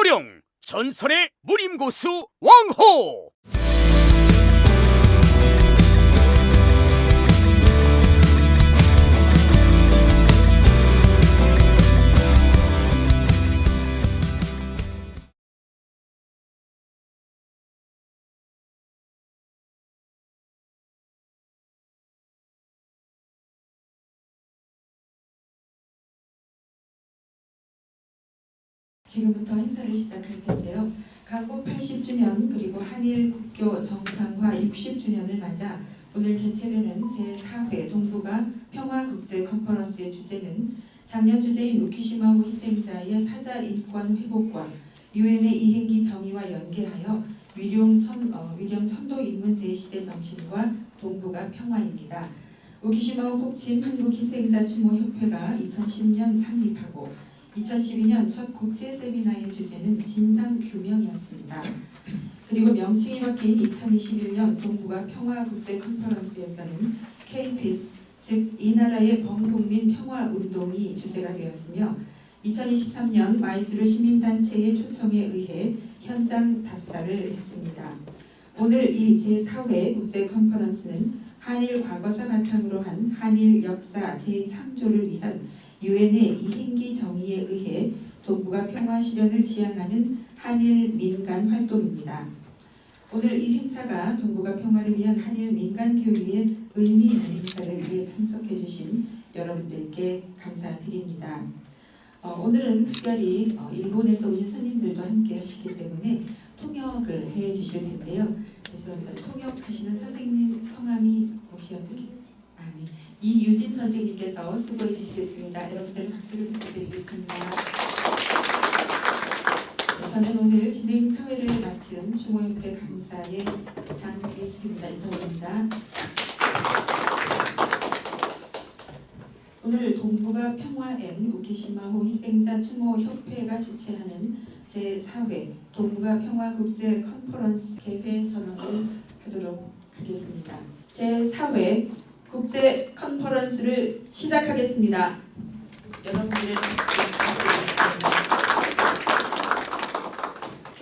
고령 전설의 무림고수 왕호. 지금부터 행사를 시작할 텐데요. 강국 80주년 그리고 한일 국교 정상화 60주년을 맞아 오늘 개최되는 제4회 동북아 평화국제 컨퍼런스의 주제는 작년 주제인 우키시마호 희생자의 사자 인권 회복과 유엔의 이행기 정의와 연계하여 위령 천도 인문제의 시대 정신과 동북아 평화입니다. 우키시마호 폭침 한국희생자 추모협회가 2010년 창립하고 2012년 첫 국제 세미나의 주제는 진상규명이었습니다. 그리고 명칭이 바뀐 2021년 동북아 평화국제 컨퍼런스에서는 K-PEACE, 즉 이 나라의 범국민 평화운동이 주제가 되었으며 2023년 마이즈루 시민단체의 초청에 의해 현장 답사를 했습니다. 오늘 이 제4회 국제 컨퍼런스는 한일 과거사 바탕으로 한 한일 역사 재창조를 위한 유엔의 이행기 정의에 의해 동북아 평화 실현을 지향하는 한일 민간 활동입니다. 오늘 이 행사가 동북아 평화를 위한 한일 민간 교류의 의미 있는 행사를 위해 참석해 주신 여러분들께 감사드립니다. 오늘은 특별히 일본에서 오신 손님들도 함께 하시기 때문에 통역을 해 주실 텐데요. 죄송합니다. 통역하시는 선생님 성함이 혹시 어떻게? 네. 이유진 선생님께서 수고해 주시겠습니다. 여러분들 박수를 부탁드리겠습니다. 저는 오늘 진행 사회를 맡은 추모협회 감사의 장예숙입니다. 인사 올립니다. 오늘 동북아 평화엔 우키시마호 희생자 추모협회가 주최하는 제4회 동북아 평화국제 컨퍼런스 개회 선언을 하도록 하겠습니다. 제4회 국제 컨퍼런스를 시작하겠습니다. 여러분들의 박수 부탁드리겠습니다.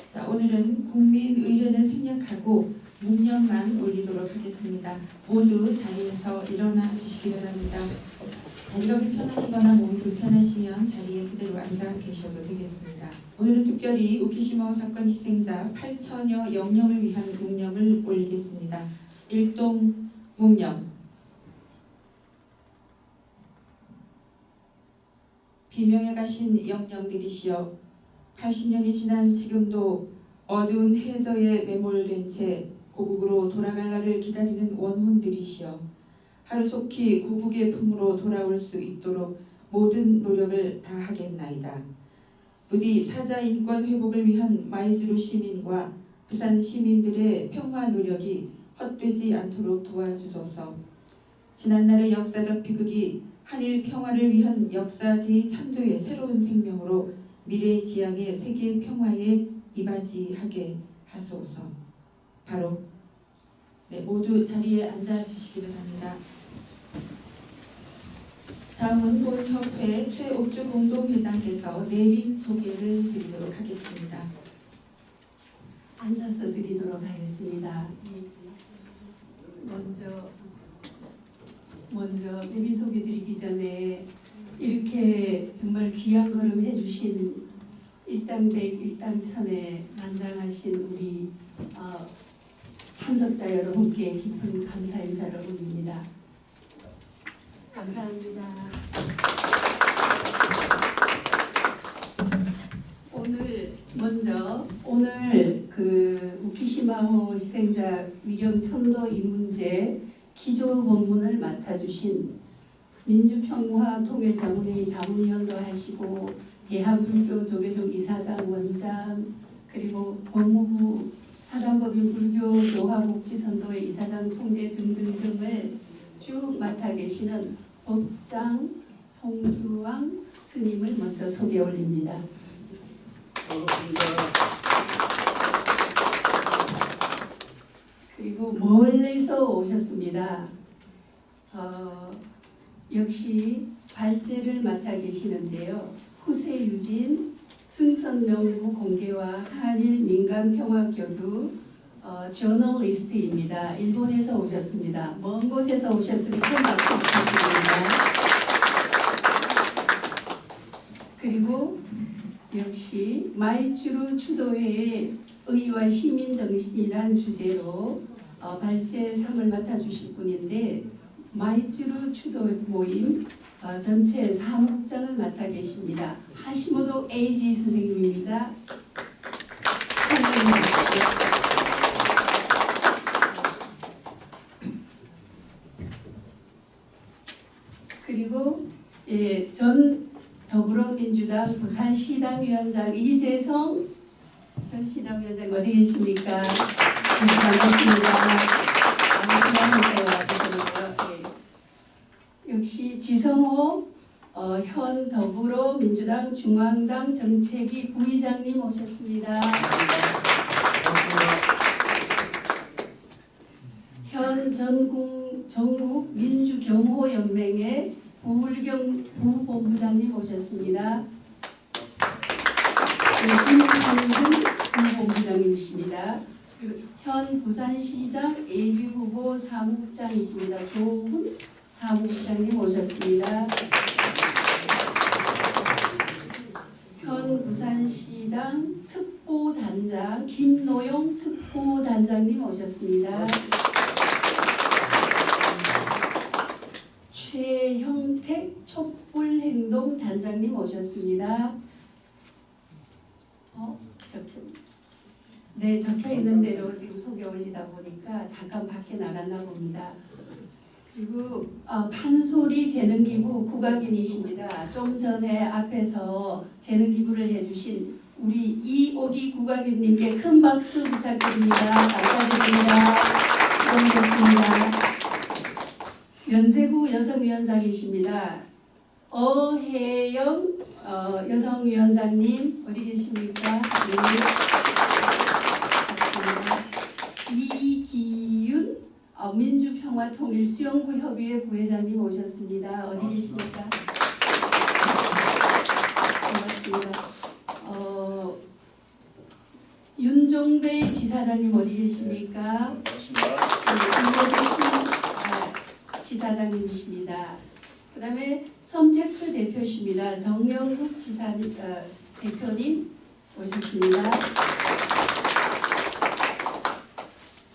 자, 오늘은 국민 의례는 생략하고 묵념만 올리도록 하겠습니다. 모두 자리에서 일어나 주시기 바랍니다. 다리가 불편하시거나 몸이 불편하시면 자리에 그대로 앉아 계셔도 되겠습니다. 오늘은 특별히 우키시마호 사건 희생자 8천여 영령을 위한 묵념을 올리겠습니다. 일동 묵념. 비명에 가신 영령들이시여, 80년이 지난 지금도 어두운 해저에 매몰된 채 고국으로 돌아갈 날을 기다리는 원혼들이시여, 하루속히 고국의 품으로 돌아올 수 있도록 모든 노력을 다하겠나이다. 부디 사자 인권 회복을 위한 마이즈루 시민과 부산 시민들의 평화 노력이 헛되지 않도록 도와주소서. 지난날의 역사적 비극이 한일 평화를 위한 역사 제 창조의 새로운 생명으로 미래 지향의 세계 평화에 이바지하게 하소서. 바로 모두 자리에 앉아 주시기 바랍니다. 다음은 본 협회 최옥주 공동회장께서 내빈 소개를 드리도록 하겠습니다. 앉아서 드리도록 하겠습니다. 먼저 내빈 소개 드리기 전에 이렇게 정말 귀한 걸음 해주신 일당백 일당천에 만장하신 우리 참석자 여러분께 깊은 감사 인사를 올립니다. 감사합니다. 오늘 그 우키시마호 희생자 위령 천도 인문제 기조 본문을 맡아주신 민주평화통일자문회의 자문위원도 하시고 대한불교 조계종 이사장 원장, 그리고 법무부 사단법인 불교교화복지선도회 이사장 총재 등등등을 쭉 맡아 계시는 법장 송수왕 스님을 먼저 소개 올립니다. 반갑습니다. 그리고 멀리서 오셨습니다. 역시 발제를 맡아 계시는데요. 후세유진 승선 명부 공개와 한일 민간 평화 교류 저널리스트입니다. 일본에서 오셨습니다. 먼 곳에서 오셨으니 큰 박수 부탁드립니다. 그리고 역시 마이츠루 추도회의 의와 시민 정신이란 주제로 발제상을 맡아주실 분인데 마이츠루 추도 모임 전체 사무국장을 맡아 계십니다. 하시모토 에이지 선생님입니다. 그리고 전 더불어민주당 부산시당위원장 이재성 전 시당위원장 어디 계십니까? 반갑습니다. 역시 지성호 현 더불어민주당 중앙당 정책위 부의장님 오셨습니다. 현 전국 민주경호연맹의 부울경 부본부장님 오셨습니다. 김상근 부본부장님이십니다. 그리고 현 부산시장 예비후보 사무국장이십니다. 조훈 사무국장님 오셨습니다. 현 부산시당 특보단장 김노용 특보단장님 오셨습니다. 최형택 촛불행동 단장님 오셨습니다. 네, 적혀 있는 대로 지금 소개 올리다 보니까 잠깐 밖에 나갔나 봅니다. 그리고 판소리 재능기부 국악인이십니다. 좀 전에 앞에서 재능기부를 해주신 우리 이옥이 국악인님께 큰 박수 부탁드립니다. 감사드립니다. 수고하셨습니다. 연세구 여성위원장이십니다. 어혜영 여성위원장님 어디 계십니까? 네. 이기윤 민주평화통일수영구협의회 부회장님 오셨습니다. 어디 계십니까? 반갑습니다. 윤종배 지사장님 어디 계십니까? 지사장님이십니다. 그 다음에 선테크 대표십니다. 정영국 대표님 오셨습니다.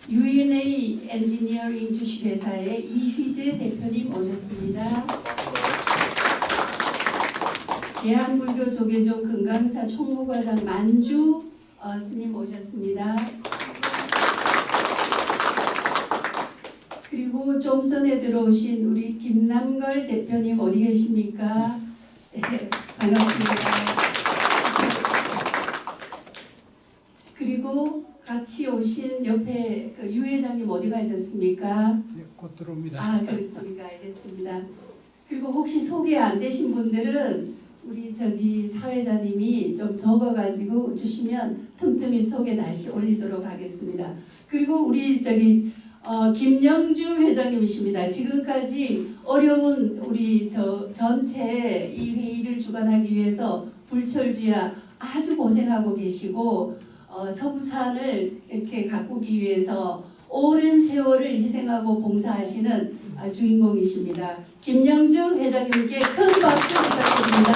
UNA 엔지니어링 주식회사의 이휘재 대표님 오셨습니다. 대한불교 조계종 금강사 총무과장 만주 스님 오셨습니다. 그리고 좀 전에 들어오신 우리 김남걸 대표님 어디 계십니까? 네, 반갑습니다. 그리고 같이 오신 옆에 그 유 회장님 어디 가셨습니까? 네, 곧 들어옵니다. 아, 그렇습니까? 알겠습니다. 그리고 혹시 소개 안 되신 분들은 우리 사회자님이 좀 적어가지고 주시면 틈틈이 소개 다시 올리도록 하겠습니다. 그리고 우리 김영주 회장님이십니다. 지금까지 어려운 우리 전체 이 회의를 주관하기 위해서 불철주야 아주 고생하고 계시고 서부산을 이렇게 가꾸기 위해서 오랜 세월을 희생하고 봉사하시는 주인공이십니다. 김영주 회장님께 큰 박수 부탁드립니다.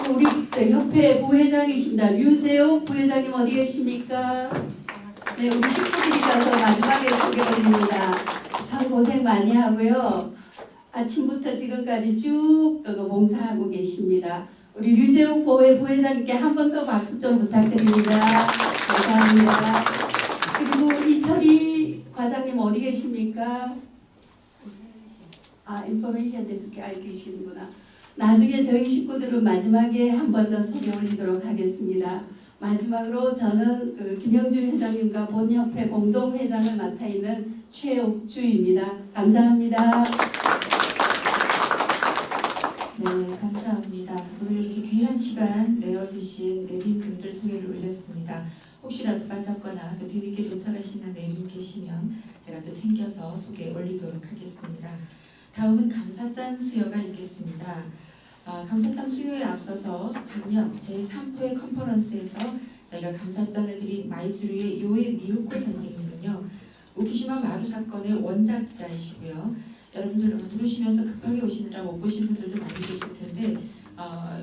그리고 우리 협회 부회장이십니다. 류재옥 부회장님 어디 계십니까? 네, 우리 식구들이라서 마지막에 소개 올립니다. 참 고생 많이 하고요. 아침부터 지금까지 쭉 봉사하고 계십니다. 우리 류재욱 부회장님께 한 번 더 박수 좀 부탁드립니다. 감사합니다. 그리고 이철희 과장님 어디 계십니까? 인포메이션 데스크에 계시는구나. 나중에 저희 식구들은 마지막에 한 번 더 소개 올리도록 하겠습니다. 마지막으로 저는 김영주 회장님과 본협회 공동회장을 맡아 있는 최옥주입니다. 감사합니다. 네, 감사합니다. 오늘 이렇게 귀한 시간 내어주신 내빈분들 소개를 올렸습니다. 혹시라도 빠졌거나 또 뒤늦게 도착하시는 내빈 계시면 제가 또 챙겨서 소개 올리도록 하겠습니다. 다음은 감사장 수여가 있겠습니다. 감사장 수여에 앞서서 작년 제3회 컨퍼런스에서 저희가 감사장을 드린 마이즈루의 요에 미유코 선생님은요, 우키시마 마루 사건의 원작자이시고요. 여러분들 들으시면서 급하게 오시느라 못 보신 분들도 많이 계실 텐데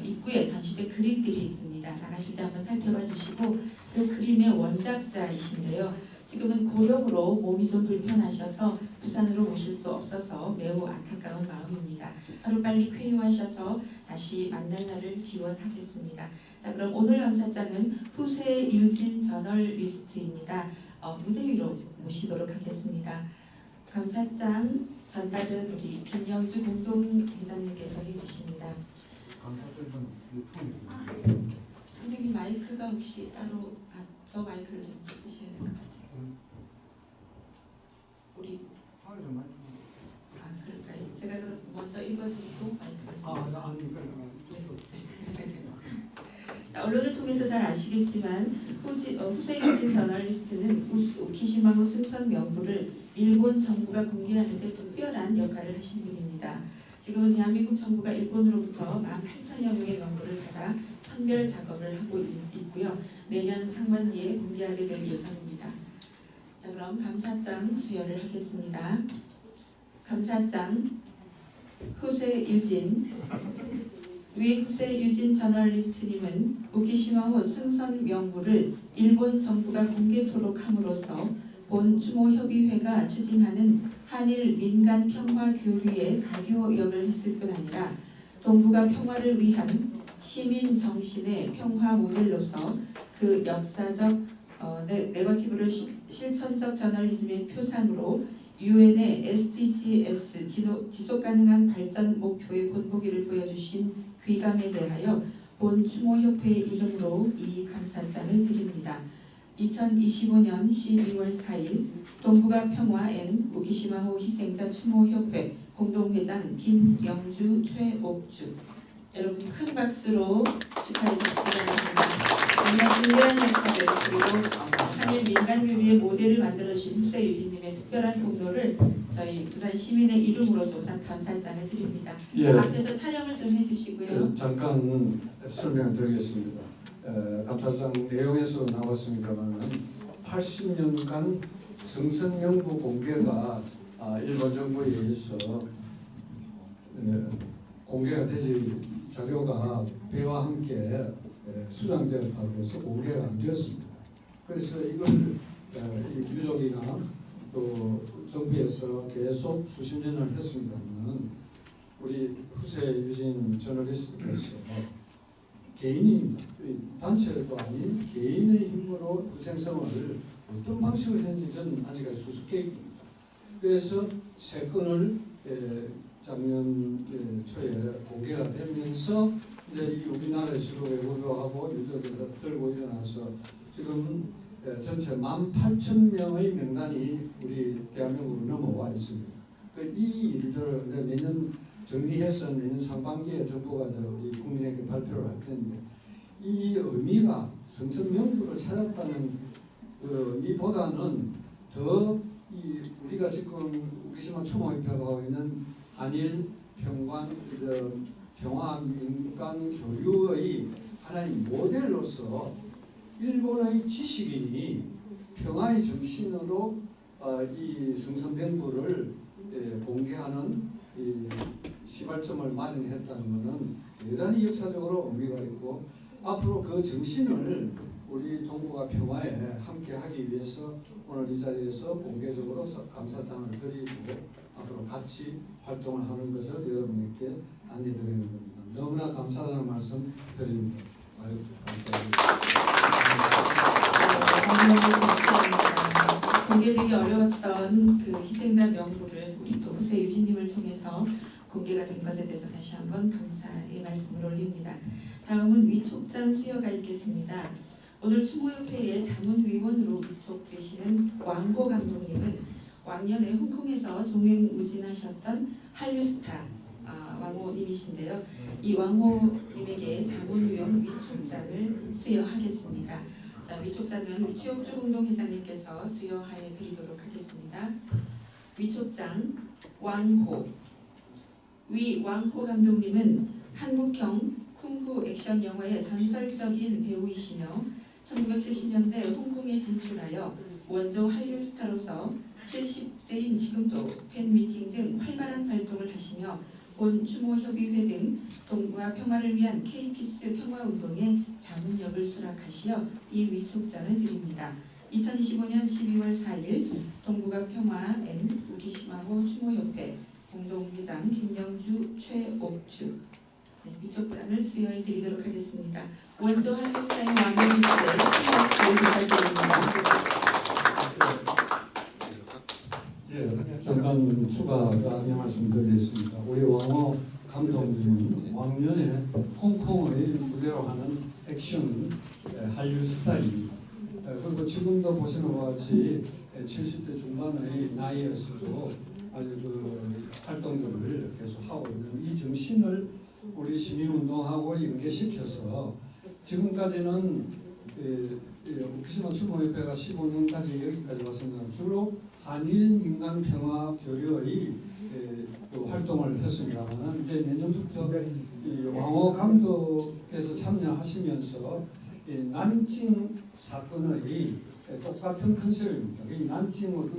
입구에 전시된 그림들이 있습니다. 나가실 때 한번 살펴봐 주시고, 그 그림의 원작자이신데요. 지금은 고령으로 몸이 좀 불편하셔서 부산으로 오실 수 없어서 매우 안타까운 마음입니다. 하루빨리 쾌유하셔서 다시 만날 날을 기원하겠습니다. 자, 그럼 오늘 감사장은 후세 유진 저널리스트입니다. 무대 위로 모시도록 하겠습니다. 감사장 전달은 우리 김영주 공동회장님께서 해주십니다. 선생님 마이크가 혹시 따로 저 마이크를 좀 쓰셔야 될 것 같아요. 우리 그럴까요? 제가 그럼 먼저 읽어드리고 마이크를 자, 언론을 통해서 잘 아시겠지만 후세 유진 저널리스트는 우키시마호 승선 명부를 일본 정부가 공개하는 데 특별한 역할을 하신 분입니다. 지금은 대한민국 정부가 일본으로부터 18,000여 명의 명부를 받아 선별 작업을 하고 있고요. 내년 상반기에 공개하게 될 예정입니다. 자, 그럼 감사장 수여를 하겠습니다. 감사장 후세 유진 위 후세 유진 저널리스트님은 우키시마호 승선 명부를 일본 정부가 공개토록 함으로써 본 추모협의회가 추진하는 한일 민간 평화 교류에 가교역을 했을 뿐 아니라 동북아 평화를 위한 시민 정신의 평화 모델로서 그 역사적 네거티브를 실천적 저널리즘의 표상으로 유엔의 SDGs 지속 가능한 발전 목표의 본보기를 보여주신 귀감에 대하여 본 추모협회의 이름으로 이 감사장을 드립니다. 2025년 12월 4일 동북아 평화 앤 우키시마호 희생자 추모협회 공동회장 김영주 최옥주, 여러분 큰 박수로 축하해 주시기 바랍니다. 정말 중대한 역사를 그리고 한일 민간 교류의 모델을 만들어주신 후세 유진님의 특별한 공로를 저희 부산 시민의 이름으로서 우선 감사장을 드립니다. 예. 자, 앞에서 촬영을 좀 해주시고요. 잠깐 설명드리겠습니다. 감사장 내용에서 나왔습니다만 80년간 정선명부 공개가 일본 정부에 의해서 공개가 되지, 자료가 배와 함께 수장되었다고 해서 공개가 안 되었습니다. 그래서 이걸 유족이나 또 정부에서 계속 수십 년을 했습니다만 우리 후세 유진 저널리스트께서 개인입니다. 단체도 아닌 개인의 힘으로 후생성을 어떤 방식으로 했는지 저는 아직까지 수수께끼입니다. 그래서 세 건을 작년 초에 공개가 되면서 이제 이 우리나라에서도 외국어하고 유족에서 들고 일어나서 지금 전체 18,000명의 명단이 우리 대한민국으로 넘어와 있습니다. 이 일들을 내년 정리해서 내년 상반기에 정부가 우리 국민에게 발표를 할 텐데, 이 의미가 성천 명부를 찾았다는 그 의미보다는 더 우리가 지금 우키시마 추모협회가 하고 있는 한일 평화 민간 교류의 하나의 모델로서 일본의 지식인이 평화의 정신으로 이 성선명부를 공개하는 시발점을 마련했다는 것은 대단히 역사적으로 의미가 있고, 앞으로 그 정신을 우리 동북아 평화에 함께하기 위해서 오늘 이 자리에서 공개적으로 감사장을 드리고 앞으로 같이 활동을 하는 것을 여러분에게 안내드리는 겁니다. 너무나 감사하다는 말씀 드립니다. 감사합니다. 공개되기 어려웠던 그 희생자 명부를 우리 또 후세 유진님을 통해서 공개가 된 것에 대해서 다시 한번 감사의 말씀을 올립니다. 다음은 위촉장 수여가 있겠습니다. 오늘 추모협회의 자문위원으로 위촉되시는 왕호 감독님은 왕년에 홍콩에서 종횡무진하셨던 한류스타 왕호님이신데요. 이 왕호님에게 자문위원 위촉장을 수여하겠습니다. 자, 위촉장은 우리 최옥주 공동회장님께서 수여하여 드리도록 하겠습니다. 위촉장 왕호. 위 왕호 감독님은 한국형 쿵푸 액션 영화의 전설적인 배우이시며 1970년대 홍콩에 진출하여 원조 한류 스타로서 70대인 지금도 팬미팅 등 활발한 활동을 하시며 본 추모협의회 등 동북아 평화를 위한 K-피스 평화운동에 자문역을 수락하시어 이 위촉장을 드립니다. 2025년 12월 4일 동북아 평화 앤 우기시마호 추모협회 공동회장 김영주 최옥주 위촉장을 수여해 드리도록 하겠습니다. 원조 한류 스타의 왕의 위치에 큰 박수 부탁드립니다. 예, 잠깐 추가 안내 말씀드리겠습니다. 우리 왕호 감독님은 왕년에 홍콩의 무대로 하는 액션 한류 스타입니다. 그리고 지금도 보시는 것 같이 70대 중반의 나이에서도 아주 그 활동들을 계속 하고 있는 이 정신을 우리 시민운동하고 연계시켜서 지금까지는 우키시마 추모협회가 15년까지 여기까지 왔습니다. 주로 한일 민간 평화 교류의 그 활동을 했습니다만 이제 내년부터 이 왕호 감독께서 참여하시면서 이 난징 사건의 똑같은 컨셉입니다. 이 난징을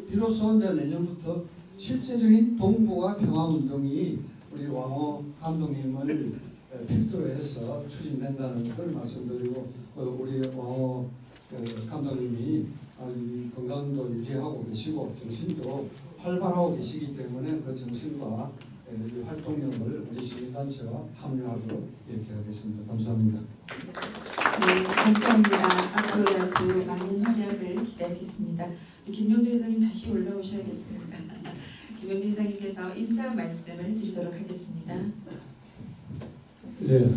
비로소 이제 내년부터 실제적인 동북아 평화 운동이 우리 왕호 감독님을 필두로 해서 추진된다는 걸 말씀드리고 우리 왕호 감독님이 건강도 유지하고 계시고 정신도 활발하고 계시기 때문에 그 정신과 활동력을 우리 시민단체와 합류하도록 이렇게 하겠습니다. 감사합니다. 네, 감사합니다. 앞으로라도 많은 활약을 기대하겠습니다. 김명주 회장님 다시 올라오셔야겠습니다. 김명주 회장님께서 인사 말씀을 드리도록 하겠습니다. 네,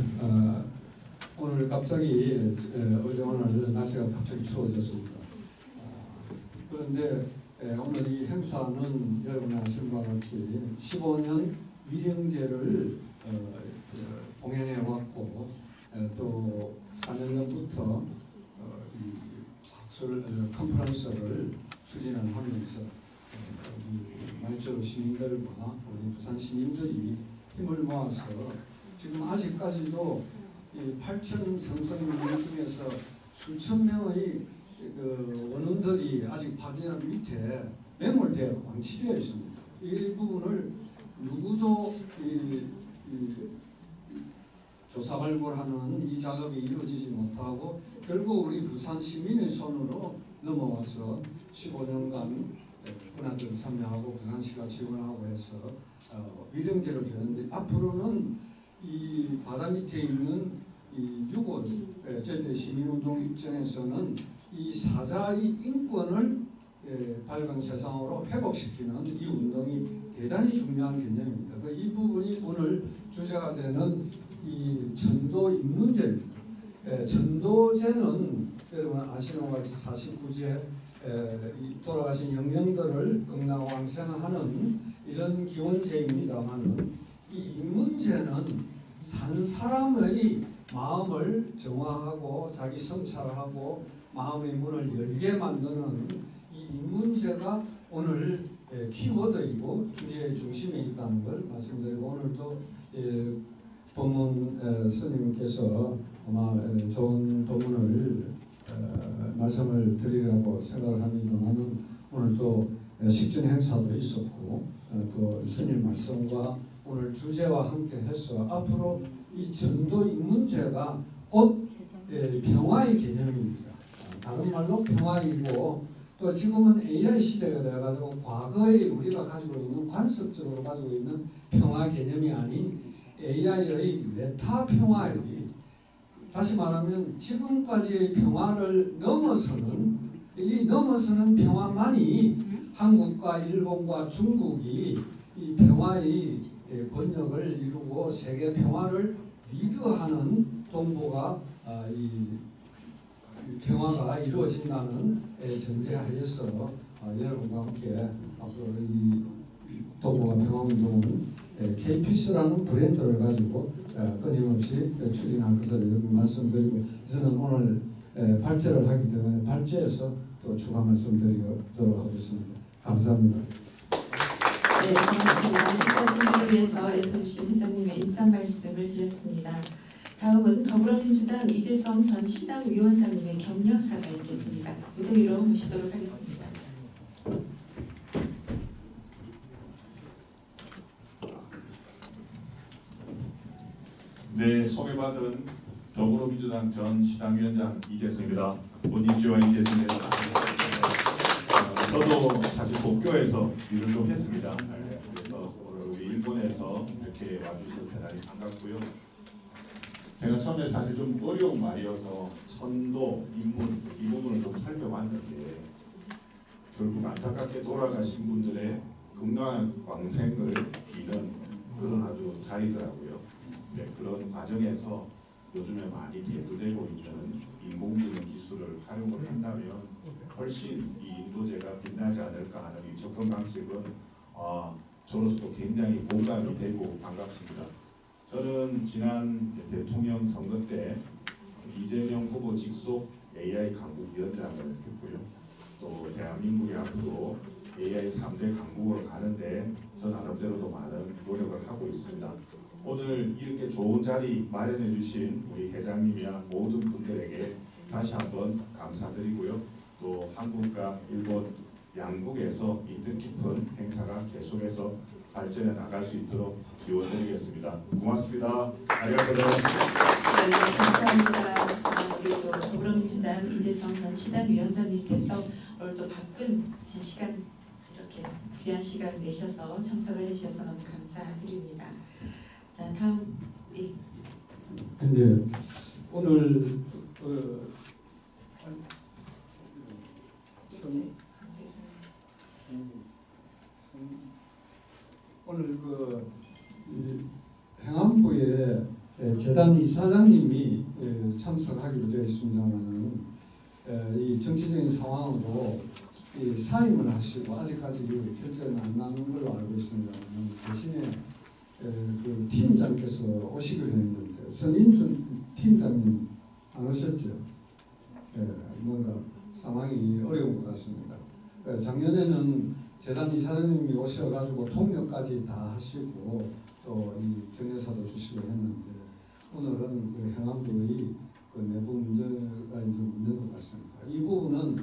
오늘 갑자기 어제 오늘 날씨가 갑자기 추워졌습니다. 그런데 오늘 이 행사는 여러분이 아시는 바와 같이 15년 위령제를 봉행해 왔고 또 4년 전부터 이 학술 컨퍼런스를 추진을 하면서 말주 시민들과 우리 부산 시민들이 힘을 모아서 지금 아직까지도 이 8천 성성민 중에서 수천 명의 그 원원들이 아직 바디나 밑에 매몰되어 방치되어 있습니다. 이 부분을 누구도 조사 발굴하는 이 작업이 이루어지지 못하고 결국 우리 부산 시민의 손으로 넘어와서 15년간 군화들 참여하고 부산시가 지원하고 해서 위령제를 주는데 앞으로는 이 바다 밑에 있는 이 유골 저희 시민운동 입장에서는 이 사자의 인권을 밝은 세상으로 회복시키는 이 운동이 대단히 중요한 개념입니다. 이 부분이 오늘 주제가 되는 이 전도 입문제입니다. 전도제는 여러분 아시는 것 같이 49제 돌아가신 영령들을 건강왕생하는 이런 기원제입니다만 이 입문제는 산 사람의 마음을 정화하고 자기 성찰하고 마음의 문을 열게 만드는 이 입문제가 오늘 키워드이고 주제의 중심에 있다는 걸 말씀드리고 오늘도 법문 스님께서 아마 좋은 법문을 말씀을 드리려고 생각을 합니다만 오늘 또 식전 행사도 있었고 또 스님 말씀과 오늘 주제와 함께 해서 앞으로 이 전도 입문제가 곧 평화의 개념입니다. 다른 말로 평화이고 또 지금은 AI 시대가 되어가지고 과거에 우리가 가지고 있는 관습적으로 가지고 있는 평화 개념이 아닌 AI의 메타 평화의 다시 말하면 지금까지의 평화를 넘어서는 이 넘어서는 평화만이 한국과 일본과 중국이 이 평화의 권력을 이루고 세계 평화를 리드하는 동북아 이 평화가 이루어진다는 전제하에서 여러분과 함께 앞으로 이 동북아 평화운동은 K-피스라는 브랜드를 가지고 끊임없이 추진할 것을 말씀드리고 저는 오늘 발제를 하기 때문에 발제해서 또 추가 말씀드리도록 하겠습니다. 감사합니다. 네, 고맙습니다. 인사 준비를 위해서 애써주신 회장님의 인사 말씀을 드렸습니다. 다음은 더불어민주당 이재성 전 시당 위원장님의 격려사가 있겠습니다. 무대 위로 모시도록 하겠습니다. 네, 소개받은 더불어민주당 전 시당위원장 이재성입니다. 본인지와 이재성입니다. 저도 사실 도쿄에서 일을 좀 했습니다. 그래서 우리 일본에서 이렇게 와주셔서 대단히 반갑고요. 제가 처음에 사실 좀 어려운 말이어서 천도, 인문 이 부분을 좀 살펴봤는데 결국 안타깝게 돌아가신 분들의 건강한 광생을 비는 그런 아주 자리더라고요. 네, 그런 과정에서 요즘에 많이 대두되고 있는 인공지능 기술을 활용을 한다면 훨씬 이 인도제가 빛나지 않을까 하는 이 접근 방식은 저로서도 굉장히 공감이 되고 반갑습니다. 저는 지난 대통령 선거 때 이재명 후보 직속 AI 강국위원장을 했고요. 또 대한민국이 앞으로 AI 3대 강국으로 가는데 저 나름대로도 많은 노력을 하고 있습니다. 오늘 이렇게 좋은 자리 마련해 주신 우리 회장님이야 모든 분들에게 다시 한번 감사드리고요. 또 한국과 일본 양국에서 이 뜻깊은 행사가 계속해서 발전해 나갈 수 있도록 기원드리겠습니다. 고맙습니다. 아리가토. 네, 감사합니다. 우리 또 더불어민주당 이재성 전 시당위원장님께서 오늘 또 바쁜 시간 이렇게 귀한 시간을 내셔서 참석을 해주셔서 너무 감사드립니다. 자, 다음 근데 오늘 오늘 이 행안부의 재단 이사장님이 참석하기로 되어 있습니다만은 이 정치적인 상황으로 이 사임을 하시고 아직까지 결정은 안 나는 걸로 알고 있습니다만 대신에 그 팀장께서 오시기로 했는데 선인선 팀장님 안 오셨죠? 뭔가 상황이 어려운 것 같습니다. 작년에는 재단 이사장님이 오셔가지고 통역까지 다 하시고 또 이 경례사도 주시고 했는데 오늘은 그 행안부의 그 내부 문제가 좀 있는 것 같습니다. 이 부분은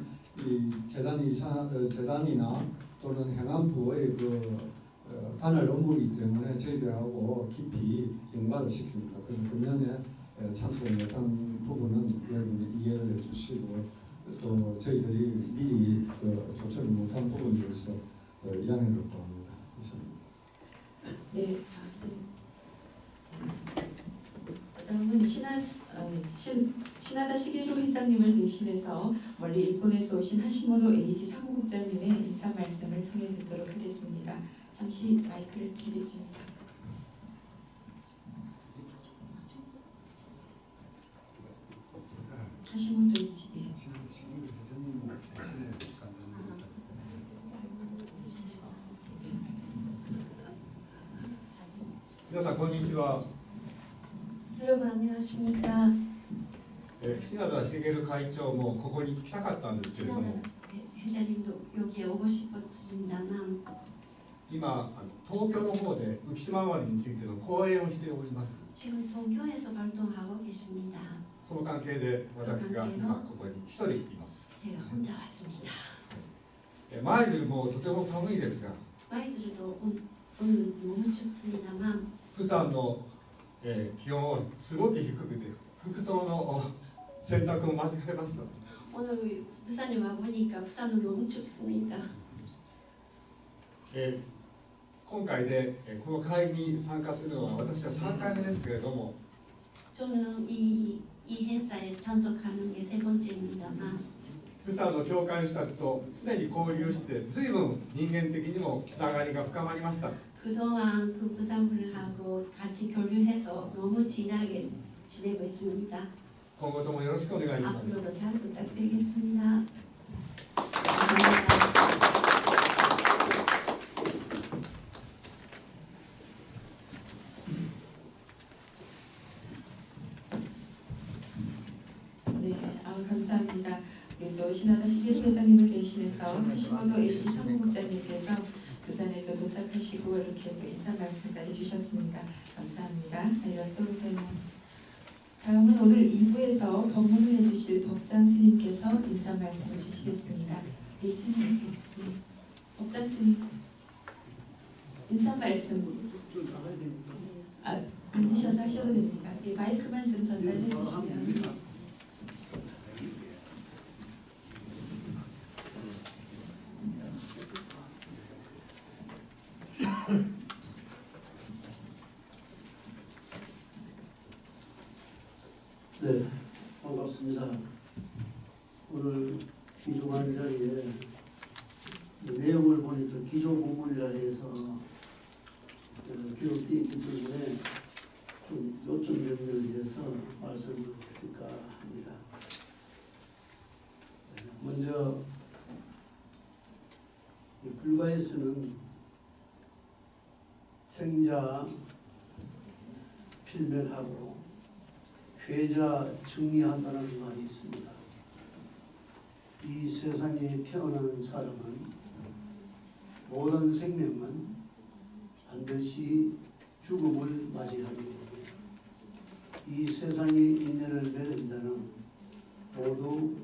이 재단이나 또는 행안부의 관할 업무이기 때문에 저희들하고 깊이 연관을 시킵니다. 그래서 금년에 참석을 못한 부분은 여러분이 이해를 해주시고 또 저희들이 미리 조처를 못한 부분에 대해서 양해를 구합니다. 이상입니다. 네, 다음은 신하다 시게루 회장님을 대신해서 멀리 일본에서 오신 하시모토 에이지 사무국장님의 인사 말씀을 청해 듣도록 하겠습니다. 잠시 마이크를 드리겠습니다. 하시모토 에이지. 네. 皆さんこんにちは。 여러분 안녕하십니까. 品田茂会長もここに来たかったんですけれども、 회장님도 여기에 오고 싶었습니다만 今東京の方で浮島丸についての講演をしております。 지금 동교에서 활동하고 계십니다. その関係で私が今ここに一人います。 제가 혼자 왔습니다. 舞鶴もとても寒いですが、 마이즈르도 오늘 너무 춥습니다만 釜山の、気温はすごく低くて服装の選択を間違えました。 오늘 부산에 와 보니까 부산은 너무 춥습니다. 今回で、この会に参加するのは私は3回目ですけれども、 저는 이 행사에 참석하는 게 3번째입니다만 釜山の教会の人たちと常に交流して随分人間的にもつながりが深まりました。 그동안 그 부산분하고 같이 교류해서 너무 진하게 지내고 있습니다. 今後ともよろしくお願いします。 앞으로도 잘 부탁드리겠습니다. 감사합니다. 네, 감사합니다. 우리 또 신하다 시게루 회장님을 대신해서 하시모토 에이지 사무국장님께서 부산에 또 도착. 도착하시고 이렇게 또 인사 말씀까지 주셨습니다. 감사합니다. 알려또 고자이마스. 다음은 오늘 2부에서 법문을 해주실 법장 스님께서 인사 말씀을 주시겠습니다. 네, 스님. 네. 법장 스님. 인사 말씀. 앉으셔서 하셔도 됩니다. 네, 마이크만 좀 전달해 주시면. 네, 반갑습니다. 오늘 귀중한 자리에 내용을 보니까 기조 부분이라 해서 기록되어 있기 때문에 좀 요점 정리를 해서 말씀을 드릴까 합니다. 먼저 이 불가에서는 생자 필멸하고 괴자 정리한다는 말이 있습니다. 이 세상에 태어난 사람은 모든 생명은 반드시 죽음을 맞이하게 됩니다. 이 세상에 인연을 맺은 자는 모두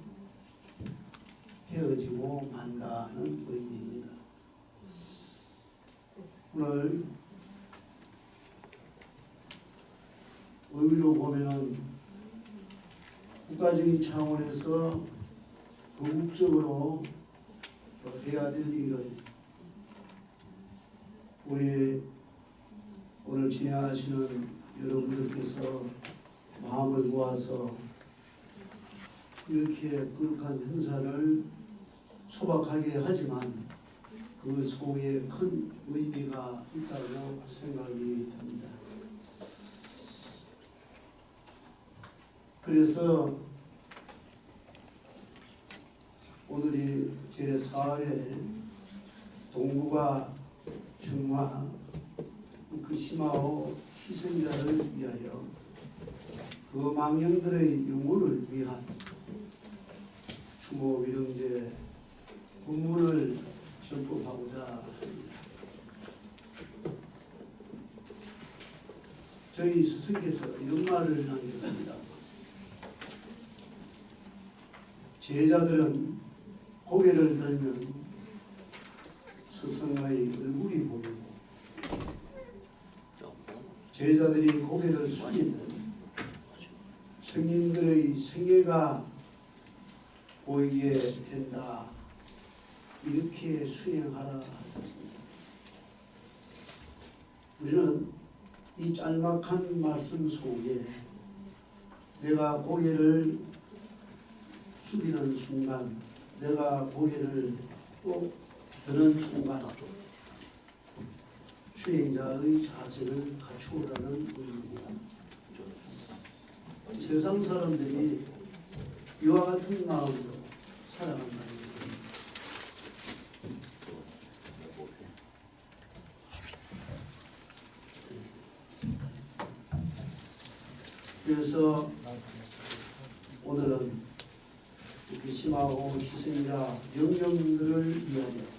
헤어지고 만다는 의미입니다. 오늘 의미로 보면은 국가적인 차원에서 궁극적으로 해야 될 일은 우리 오늘 진행하시는 여러분들께서 마음을 모아서 이렇게 거룩한 행사를 소박하게 하지만 그 속에 큰 의미가 있다고 생각이 듭니다. 그래서 오늘이 제4회 동북아 평화 후쿠시마오 희생자를 위하여 그 망령들의 영혼을 위한 추모 위령제 법문을 전법하고자 합니다. 저희 스승께서 이런 말을 남겼습니다. 제자들은 고개를 들면 스승의 얼굴이 보이고 제자들이 고개를 숙이면 성인들의 생애가 보이게 된다. 이렇게 수행하라 하셨습니다. 우리는 이 짤막한 말씀 속에 내가 고개를 숙이는 순간, 내가 고개를 또 드는 순간 수행자의 자세를 갖추어라는 의미입니다. 세상 사람들이 이와 같은 마음으로 살아간다는 것입니다. 그래서 오늘은 후쿠시마오 희생자 영령들을 위하여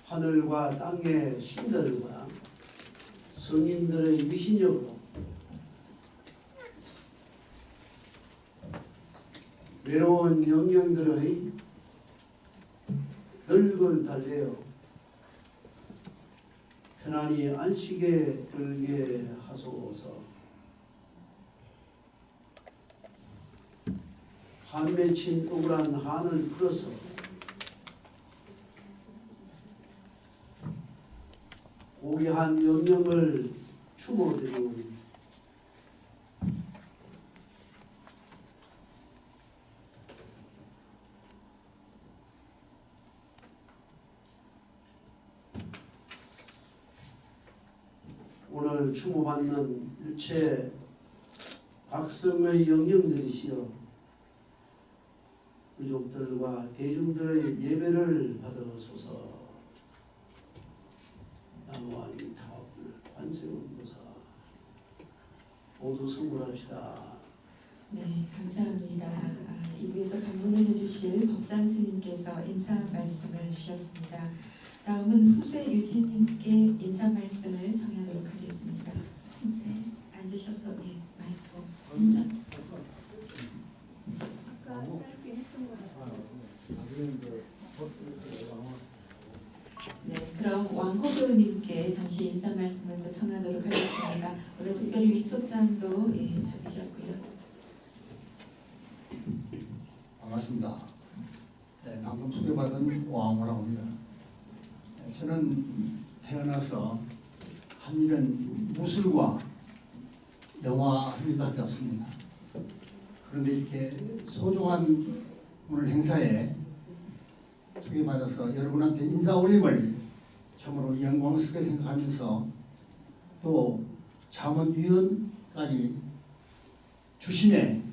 하늘과 땅의 신들과 성인들의 위신력으로 외로운 영령들의 늙을 달래어 편안히 안식에 들게 하소서. 한 맺힌 억울한 한을 풀어서 고귀한 영령을 추모드리오니 오늘 추모받는 일체 각성의 영령들이시여 유족들과 대중들의 예배를 받으소서. 나무아니 타불 관세음보사 모두 성불합시다. 네, 감사합니다. 2부에서 방문을 해주실 법장 스님께서 인사 말씀을 주셨습니다. 다음은 후세 유진님께 인사 말씀을 정하도록 하겠습니다. 후세 앉으셔서 마이크 인사. 네, 그럼 왕호도님께 잠시 인사 말씀을 또 청하도록 하겠습니다. 오늘 특별히 위촉장도 받으셨고요. 반갑습니다. 네, 방금 소개받은 왕호라고 합니다. 네, 저는 태어나서 한 일은 무술과 영화 한 일밖에 없습니다. 그런데 이렇게 소중한 오늘 행사에 소개받아서 여러분한테 인사 올림을 참으로 영광스럽게 생각하면서 또 자문위원까지 주심에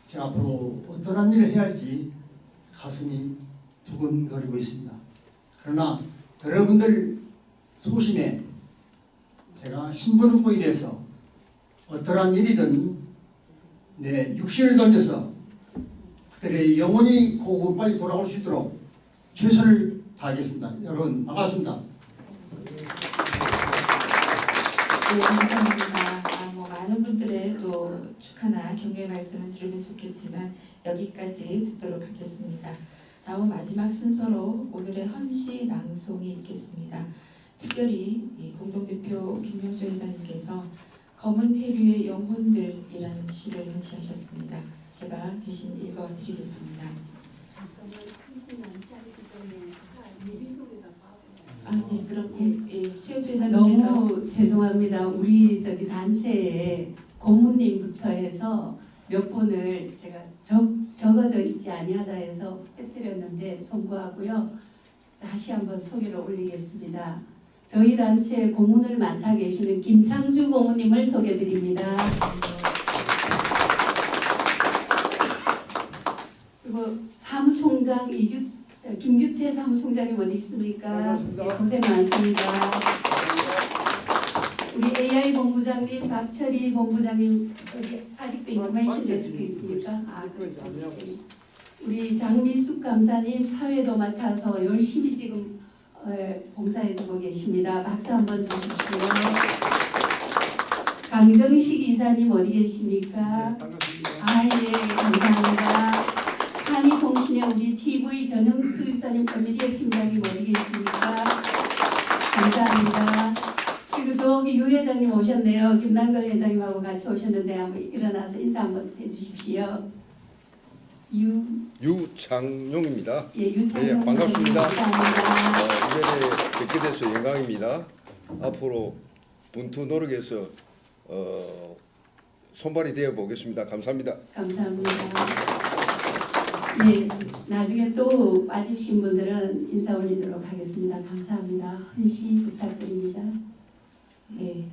제가 앞으로 어떠한 일을 해야 할지 가슴이 두근거리고 있습니다. 그러나 여러분들 소신에 제가 신분후보에 대해서 어떠한 일이든 내 육신을 던져서 그들의 영혼이 고국으로 빨리 돌아올 수 있도록 최선을 다하겠습니다. 여러분 반갑습니다. 네, 감사합니다. 많은 분들의 또 축하나 격려의 말씀을 들으면 좋겠지만 여기까지 듣도록 하겠습니다. 다음 마지막 순서로 오늘의 헌시 낭송이 있겠습니다. 특별히 이 공동대표 김명조 회장님께서 검은 해류의 영혼들이라는 시를 헌시하셨습니다. 제가 대신 읽어드리겠습니다. 네, 그럼 최우주 회장님께서 너무 죄송합니다. 우리 저기 단체에 고모님부터 해서 몇 분을 제가 적어져 있지 아니하다 해서 빼뜨렸는데 송구하고요. 다시 한번 소개를 올리겠습니다. 저희 단체 고문을 맡아 계시는 김창주 고모님을 소개드립니다. 그리고 사무총장 김규태 사무총장님 어디 있습니까? 네, 고생 많습니다. 우리 AI 본부장님, 박철희 본부장님 여기 아직도 인포메이션 데스크 있습니까? 그렇습니다. 우리 장미숙 감사님 사회도 맡아서 열심히 지금 봉사해주고 계십니다. 박수 한번 주십시오. 강정식 이사님 어디 계십니까? 예, 감사합니다. 한이통신의 우리 TV 전영수 이사님 미디어 팀장님 어디 계십니까? 감사합니다. 그리고 저기 유 회장님 오셨네요. 김남걸 회장님하고 같이 오셨는데 한번 일어나서 인사 한번 해주십시오. 유창용입니다. 예, 유창용 반갑습니다. 감사합니다. 이 자리에 뵙게 돼서 영광입니다. 앞으로 분투 노력해서 손발이 되어 보겠습니다. 감사합니다. 감사합니다. 예, 나중에 또 빠지신 분들은 인사 올리도록 하겠습니다. 감사합니다. 헌시 부탁드립니다. 네,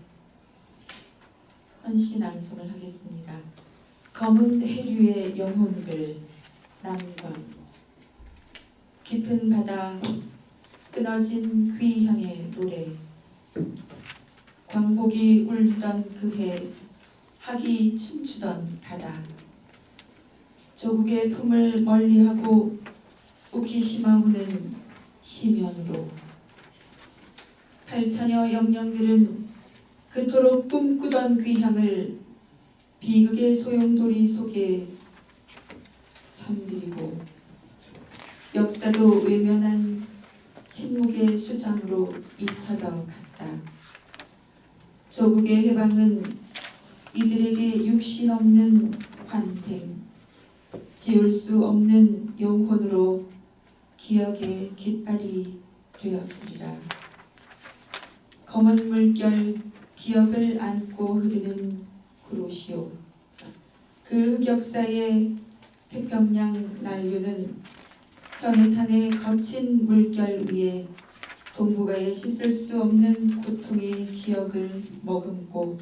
헌시 낭송을 하겠습니다. 검은 해류의 영혼들 남광 깊은 바다 끊어진 귀향의 노래 광복이 울리던 그해 학이 춤추던 바다 조국의 품을 멀리하고 우키시마우는 시면으로 8천여 영령들은 그토록 꿈꾸던 귀향을 비극의 소용돌이 속에 잠들이고 역사도 외면한 침묵의 수장으로 잊혀져 갔다. 조국의 해방은 이들에게 육신 없는 환생, 지울 수 없는 영혼으로 기억의 깃발이 되었으리라. 검은 물결 기억을 안고 흐르는 구로시오. 그 흑역사의 태평양 난류는 현해탄의 거친 물결 위에 동북아에 씻을 수 없는 고통의 기억을 머금고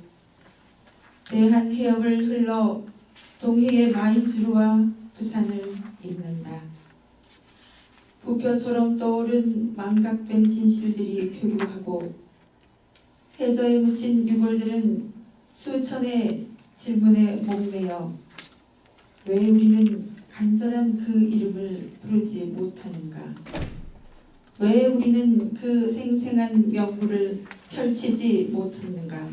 대한 해협을 흘러 동해의 마이주루와 부산을 잇는다. 부표처럼 떠오른 망각된 진실들이 표류하고 해저에 묻힌 유골들은 수천의 질문에 목매여 왜 우리는 간절한 그 이름을 부르지 못하는가? 왜 우리는 그 생생한 명부를 펼치지 못했는가?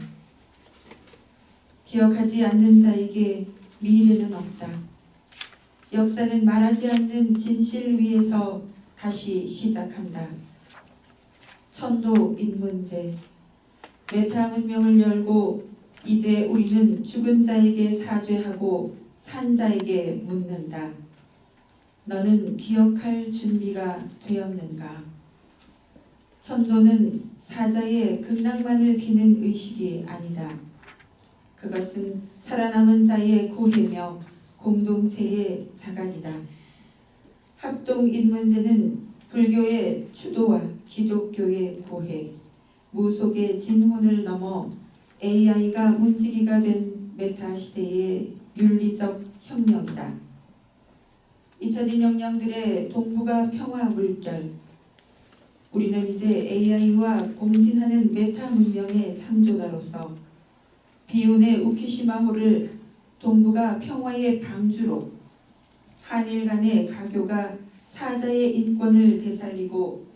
기억하지 않는 자에게 미래는 없다. 역사는 말하지 않는 진실 위에서 다시 시작한다. 천도 인문제, 메타 문명을 열고 이제 우리는 죽은 자에게 사죄하고 산 자에게 묻는다. 너는 기억할 준비가 되었는가? 천도는 사자의 극락만을 비는 의식이 아니다. 그것은 살아남은 자의 고해며 공동체의 자각이다. 합동인문제는 불교의 추도와 기독교의 고해, 무속의 진혼을 넘어 AI가 문지기가 된 메타 시대의 윤리적 혁명이다. 잊혀진 영령들의 동북아 평화 물결. 우리는 이제 AI와 공진하는 메타 문명의 창조자로서 비운의 우키시마호를 동북아 평화의 방주로, 한일 간의 가교가 사자의 인권을 되살리고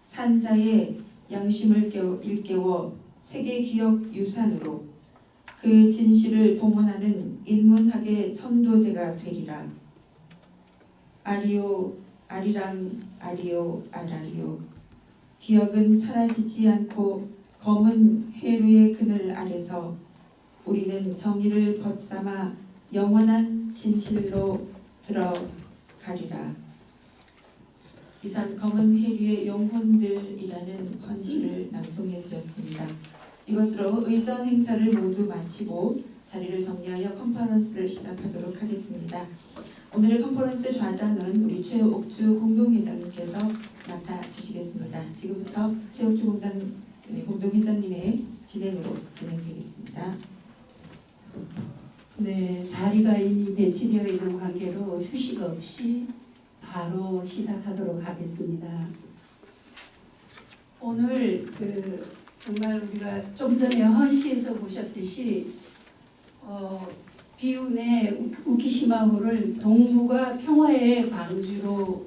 산자의 양심을 일깨워 세계 기억 유산으로 그 진실을 봉헌하는 인문학의 천도제가 되리라. 아리오 아리랑 아리오 아라리오. 기억은 사라지지 않고 검은 해루의 그늘 아래서 우리는 정의를 벗삼아 영원한 진실로 들어가리라. 이상 검은 해류의 영혼들이라는 헌시를 낭송해 드렸습니다. 이것으로 의전 행사를 모두 마치고 자리를 정리하여 컨퍼런스를 시작하도록 하겠습니다. 오늘의 컨퍼런스 좌장은 우리 최옥주 공동회장님께서 맡아주시겠습니다. 지금부터 최옥주 공동회장님의 진행으로 진행되겠습니다. 네, 자리가 이미 배치되어 있는 관계로 휴식 없이 바로 시작하도록 하겠습니다. 오늘 정말 우리가 좀 전에 헌시에서 보셨듯이 비운의 우키시마호를 동북아 평화의 방주로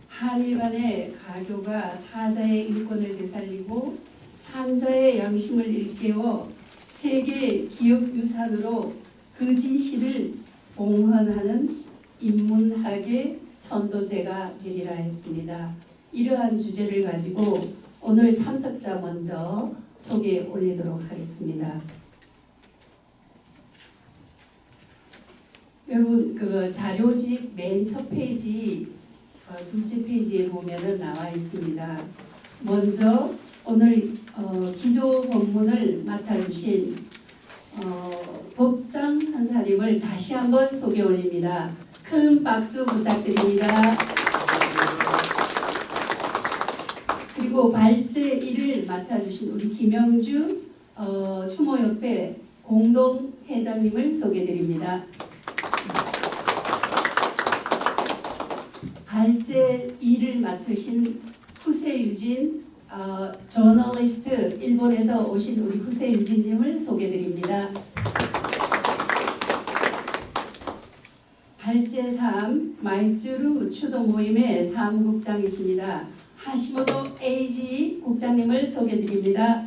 한일 간의 가교가 사자의 인권을 되살리고 산자의 양심을 일깨워 세계 기억 유산으로 그 진실을 봉헌하는 인문학의 천도제가 되리라 했습니다. 이러한 주제를 가지고 오늘 참석자 먼저 소개 올리도록 하겠습니다. 여러분 그 자료집 맨 첫 페이지 둘째 페이지에 보면은 나와 있습니다. 먼저 오늘 기조 본문을 맡아주신 법장 선사님을 다시 한번 소개 올립니다. 큰 박수 부탁드립니다. 그리고 발제 1을 맡아주신 우리 김영주 추모협회 공동회장님을 소개드립니다. 발제 2를 맡으신 후세유진 저널리스트 일본에서 오신 우리 후세유진님을 소개드립니다. 발제 3 마이츠루 추도 모임의 사무국장이십니다. 하시모토 에이지 국장님을 소개드립니다.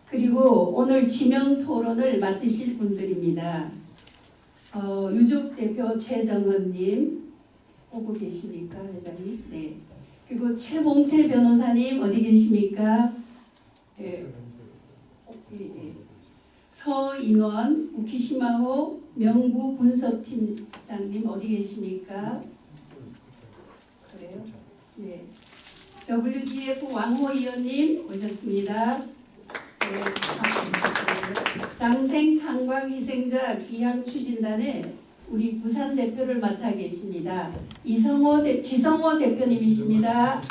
그리고 오늘 지명 토론을 맡으실 분들입니다. 유족 대표 최정헌님 오고 계십니까, 회장님? 네. 그리고 최봉태 변호사님 어디 계십니까? 네. 예. 서인원 우키시마호 명부 분석팀장님 어디 계십니까? 그래요? 네. WDF 왕호 의원님 오셨습니다. 네. 장생 탄광 희생자 귀향 추진단의 우리 부산 대표를 맡아 계십니다. 지성호 대표님이십니다.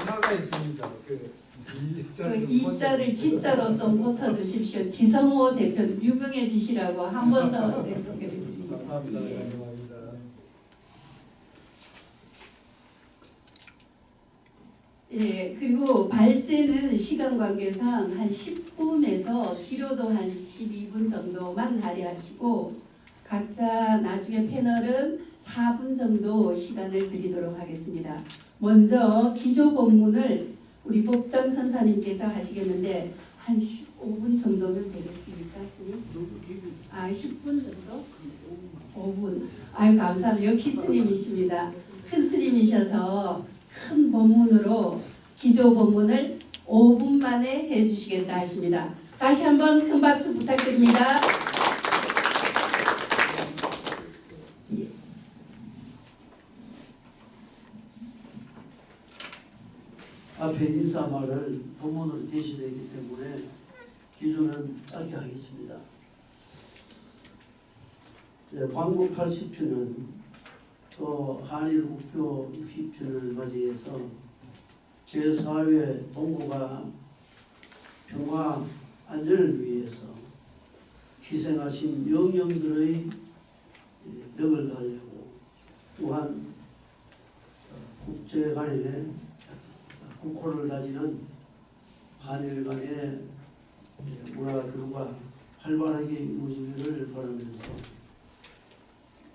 사가 있습니다. 그 이자를 진짜로 좀 고쳐주십시오. 지성호 대표님 유명해지시라고 한 번 더 소개해드립니다. 예, 그리고 발제는 시간 관계상 한 10분에서 길어도 한 12분 정도만 할애하시고 각자 나중에 패널은 4분 정도 시간을 드리도록 하겠습니다. 먼저 기조 본문을 우리 법정 선사님께서 하시겠는데 한 15분 정도면 되겠습니까, 스님? 10분 정도? 5분. 아유 감사합니다. 역시 스님이십니다. 큰 스님이셔서 큰 본문으로 기조 본문을 5분 만에 해주시겠다 하십니다. 다시 한번 큰 박수 부탁드립니다. 앞에 인사말을 본문으로 제시되어 있기 때문에 기조는 짧게 하겠습니다. 광복 80주년 또 한일 국교 60주년을 맞이해서 제4회 동북아 평화 안전을 위해서 희생하신 영령들의 덕을 달래고 또한 국제 간의 국호를 다지는 한일 간의 문화 교류가 활발하게 이루어지기를 바라면서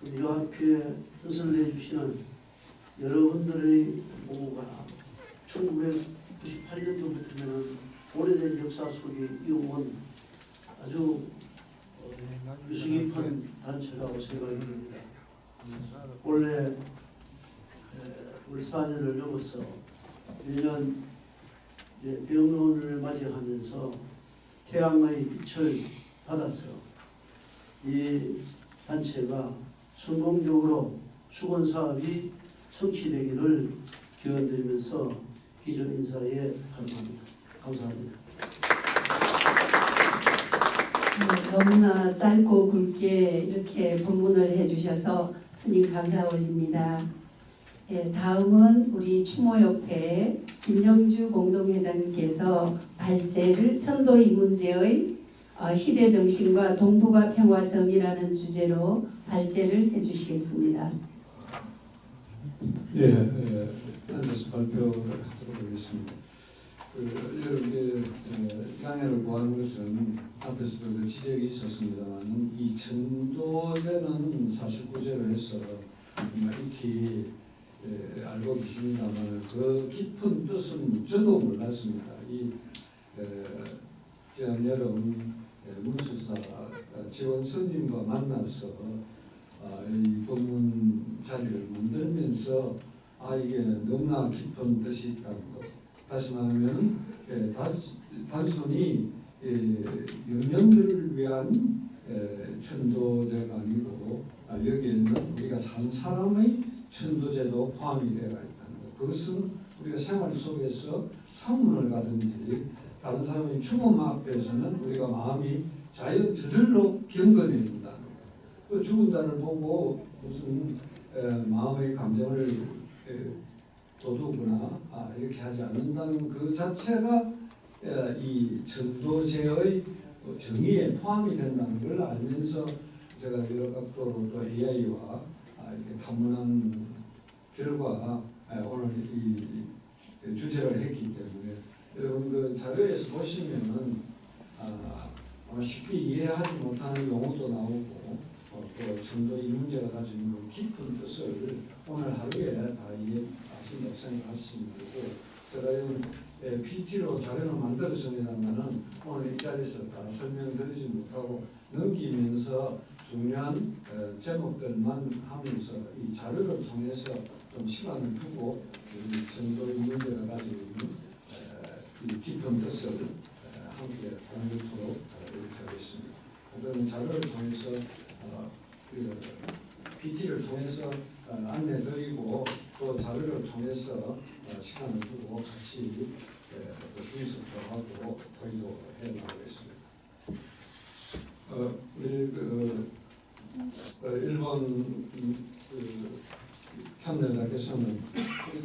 이 학교에 뜻을 내주시는 여러분들의 모가 1998년도부터는 오래된 역사 속에 이어온 아주 유수 깊은 단체라고 생각이 듭니다. 원래 우리 4년을 넘어서 매년 병원을 맞이하면서 태양의 빛을 받아서 이 단체가 성공적으로 수건 사업이 성취되기를 기원드리면서 기조 인사에 발표합니다. 감사합니다. 너무나 짧고 굵게 이렇게 본문을 해주셔서 스님 감사 올립니다. 다음은 우리 추모협회 김영주 공동회장님께서 발제를 천도 이 문제의 시대 정신과 동북아 평화 정의라는 주제로 발제를 해주시겠습니다. 앉아서 발표를 하도록 하겠습니다. 여러분께 양해를 구하는 것은 앞에서도 지적이 있었습니다만 이 천도제는 사실 구제를 해서 익히 알고 계십니다만 그 깊은 뜻은 저도 몰랐습니다. 지난 여름 문수사 지원 스님과 만나서 이 법문 자리를 만들면서 이게 너무나 깊은 뜻이 있다는 것. 다시 말하면 단순히 영령들을 위한 천도제가 아니고 여기에는 우리가 산 사람의 천도제도 포함이 되어 있다는 것. 그것은 우리가 생활 속에서 상문을 가든지 다른 사람의 죽음 앞에서는 우리가 마음이 자연 저절로 경건해진다는 것. 그 죽은 자를 보고 무슨 마음의 감정을 돋우거나 이렇게 하지 않는다는 그 자체가 이 천도제의 정의에 포함이 된다는 걸 알면서 제가 여러 각도로 또 AI와 이렇게 탐문한 결과 오늘 이 주제를 했기 때문에 여러분 그 자료에서 보시면은 쉽게 이해하지 못하는 용어도 나오고 또 천도 이 문제가 가지는 그 깊은 뜻을 오늘 하루에 다 이해하신다고 생각하시면 되고 제가 PT로 자료를 만들었습니다만은 오늘 이 자리에서 다 설명드리지 못하고 넘기면서 중요한 제목들만 하면서 이 자료를 통해서 좀 시간을 두고 이 천도의 문제가 가지고 있는 이 깊은 뜻을 함께 공유토록 이렇게 하겠습니다. 오늘은 자료를 통해서 PT를 통해서 안내드리고 또 자료를 통해서 시간을 두고 같이 분석도 하고 토의도 해나가겠습니다. 우리 일본 참여자께서는 그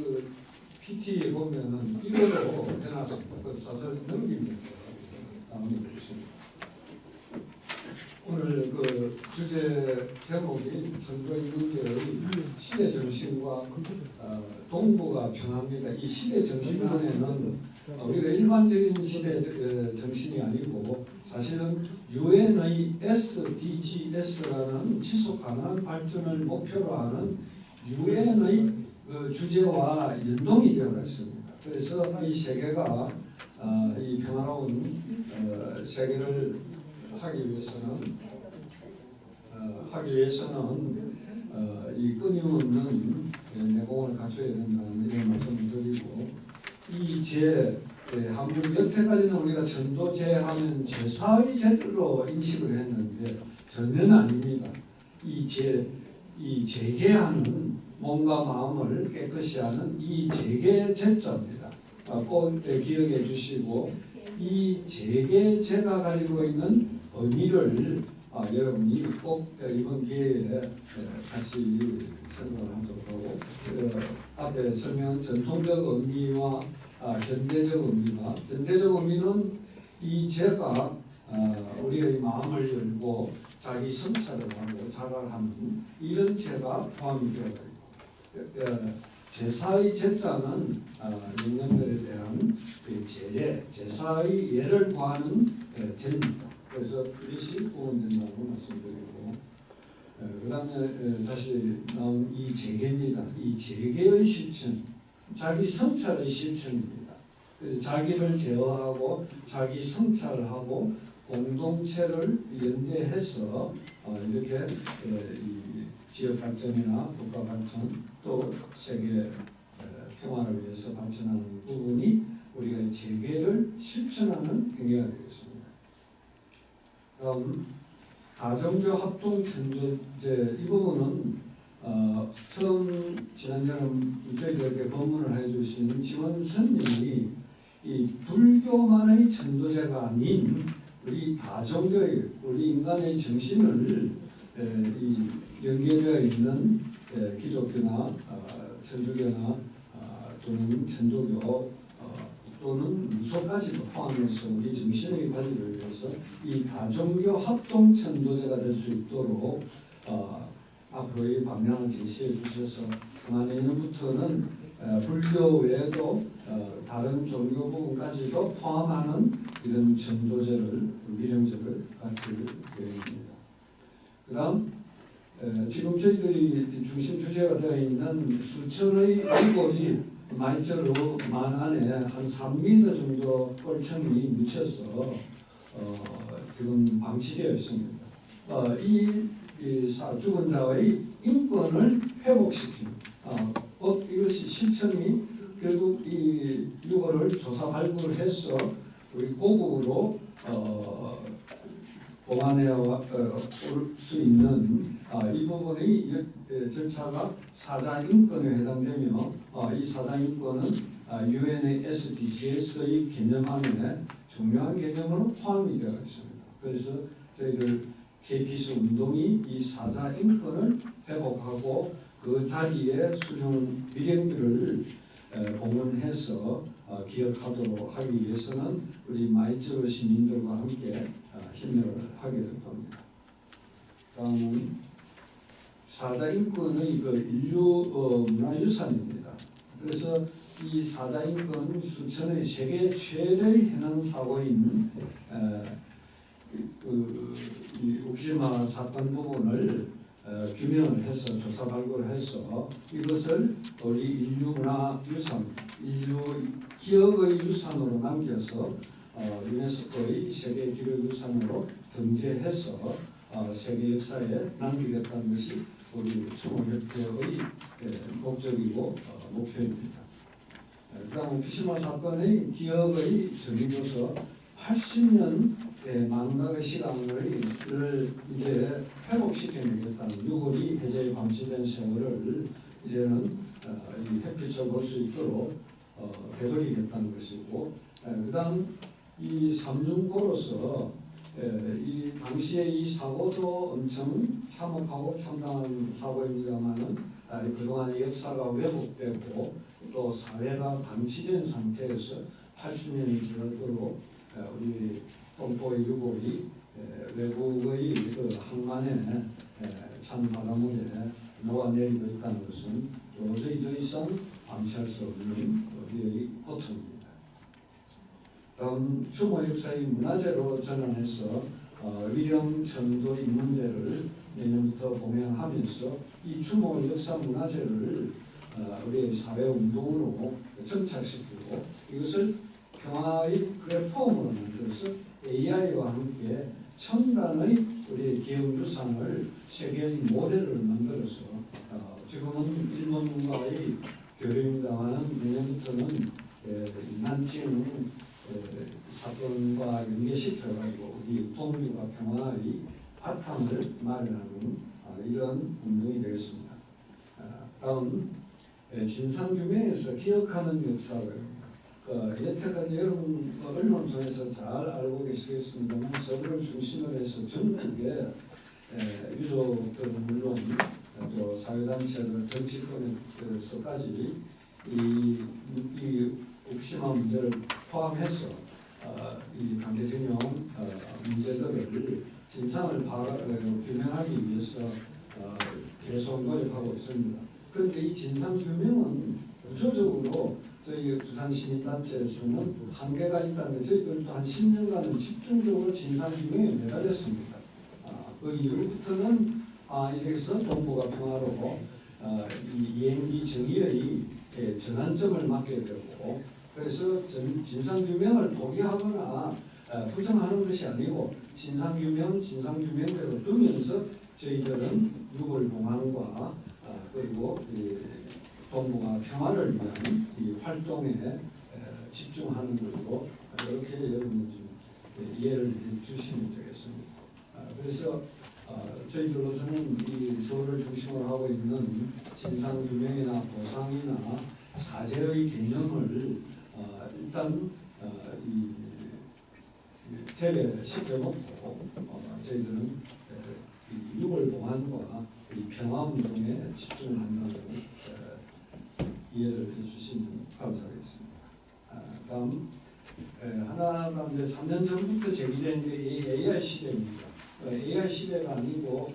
PT에 보면은 이거로 해놨습니다. 그 사설 넘기면서 다음에 보겠습니다. 오늘 그 주제 제목이 전도 인문계의 시대 정신과 동북아 평화입니다. 이 시대 정신 안에는 우리가 일반적인 시대 정신이 아니고 사실은 유엔의 SDGs라는 지속 가능한 발전을 목표로 하는 유엔의 주제와 연동이 되어 있습니다. 그래서 이 세계가 이 평화로운 세계를 하기 위해서는 이 끊임없는 내공을 갖춰야 된다는 이런 말씀을 드리고 한번 여태까지는 우리가 전도제 하면 제사의 제도로 인식을 했는데 전혀 아닙니다. 이 재개하는 몸과 마음을 깨끗이 하는 이 재개 제자입니다. 꼭 기억해 주시고 이 재개제가 가지고 있는 의미를 여러분이 꼭 이번 기회에 같이 생각을 하도록 하고 앞에 설명한 전통적 의미와 현대적 의미와 현대적 의미는 이 제가 우리의 마음을 열고 자기 성찰을 하고 자각하는 이런 제가 포함이 되어 있고 제사의 제자는 영령들에 대한 제례, 제사의 예를 구하는 제입니다. 그래서 이것이 구원된다고 말씀드리고 그 다음에 다시 나온 이 재계입니다. 이 재계의 실천, 자기 성찰의 실천입니다. 자기를 제어하고 자기 성찰을 하고 공동체를 연대해서 이렇게 이 지역 발전이나 국가 발전 또 세계 평화를 위해서 발전하는 부분이 우리가 재계를 실천하는 행위가 되겠습니다. 다음 가정교 합동 전도제 이 부분은 처음 지난주에 저희들에게 법문을 해주신 지원선님이 이 불교만의 전도제가 아닌 우리 다종교의 우리 인간의 정신을 이 연계되어 있는 기독교나 천주교나 또는 천도교 또는 무소까지도 포함해서 우리 정신의 관리를 위해서 이 다종교 합동 전도제가 될 수 있도록 앞으로의 방향을 제시해 주셔서 아마 내년부터는 불교 외에도 다른 종교 부분까지도 포함하는 이런 전도제를 미령제를 갖출 계획입니다. 그다음 지금 저희들이 중심 주제가 되어 있는 수천의 의골이 마이철로만 안에 한 3m 정도 뻘청이 묻혀서 지금 방치되어 있습니다. 죽은 자의 인권을 회복시키는 이것이 실천이 결국 이 유골을 조사 발굴해서 우리 고국으로 보관해 올 수 있는 이 부분의 절차가 사자인권에 해당되며 이 사자인권은 유엔의 SDGs의 개념 안에 중요한 개념으로 포함이 되어 있습니다. 그래서 저희들 KPS 운동이 이 사자인권을 회복하고 그 자리에 수중 미령들을 봉헌해서 기억하도록 하기 위해서는 우리 마이쩌르 시민들과 함께 힘을 하게 될 겁니다. 다음은 사자인권의 인류 문화유산입니다. 그래서 이 사자인권 수천의 세계 최대의 해난 사고인 이 우키시마 사건 부분을 규명을 해서 조사 발굴해서 이것을 우리 인류 문화유산, 인류 기억의 유산으로 남겨서 유네스코의 세계 기록유산으로 등재해서 세계 역사에 남기겠다는 것이 우리 추모협회의 목적이고 목표입니다. 그다음 우키시마 사건의 기억의 정의로서 80년 망각의 시간을 이제 회복시켜내겠다는 유골이 해제에 방치된 세월을 이제는 햇빛을 볼 수 있도록 되돌리겠다는 것이고 그다음 이 삼중고로서 이 당시에 이 사고도 엄청 참혹하고 참담한 사고입니다만은 그동안의 역사가 왜곡되고 또 사회가 방치된 상태에서 80년이 지나도록 우리 동포의 유골이 외국의 그 항만에 찬바람물에 녹아내리고 있다는 것은 도저히 더 이상 방치할 수 없는 우리의 고통입니다. 다음 추모 역사의 문화재로 전환해서 위령 전도 인문제를 내년부터 봉행하면서 이 추모 역사 문화재를 우리의 사회 운동으로 정착시키고 이것을 평화의 플랫폼으로 만들어서 AI와 함께 첨단의 우리의 기억유산을 세계의 모델을 만들어서 지금은 일본과의 교류입니다만 내년부터는 난징 사건과 연계시켜가지고 우리 통일과 평화의 바탕을 마련하는 이러한 운동이 되겠습니다. 다음 진상규명에서 기억하는 역사를 여태까지 여러분 언론 통해서 잘 알고 계시겠습니다만 서울을 중심으로 해서 전국에 유족들은 물론 또 사회단체들 정치권에서까지 이 후쿠시마 문제를 포함해서 이 강제징용 문제들을 진상을 규명하기 위해서 계속 노력하고 있습니다. 그런데 이 진상 규명은 구조적으로 저희 부산시민단체에서는 한계가 있다는 게 저희들도 한 10년간은 집중적으로 진상 규명에 매달렸습니다. 그 이후부터는 이래서 정부가 평화로 이 이행기 정의의 전환점을 맞게 되고 그래서 진상규명을 포기하거나 부정하는 것이 아니고 진상규명대로 두면서 저희들은 유골봉안과 그리고 동북아 평화를 위한 이 활동에 집중하는 것으로 이렇게 여러분 좀 이해를 해 주시면 되겠습니다. 그래서 저희들로서는 이 서울을 중심으로 하고 있는 진상규명이나 보상이나 사죄의 개념을 일단 제외시켜놓고 저희들은 유골 봉안과 이 평화운동에 집중을 한다는 이해를 해주시면 감사하겠습니다. 다음 하나가 이제 3년 전부터 제기된 게 AI 시대입니다. AI 시대가 아니고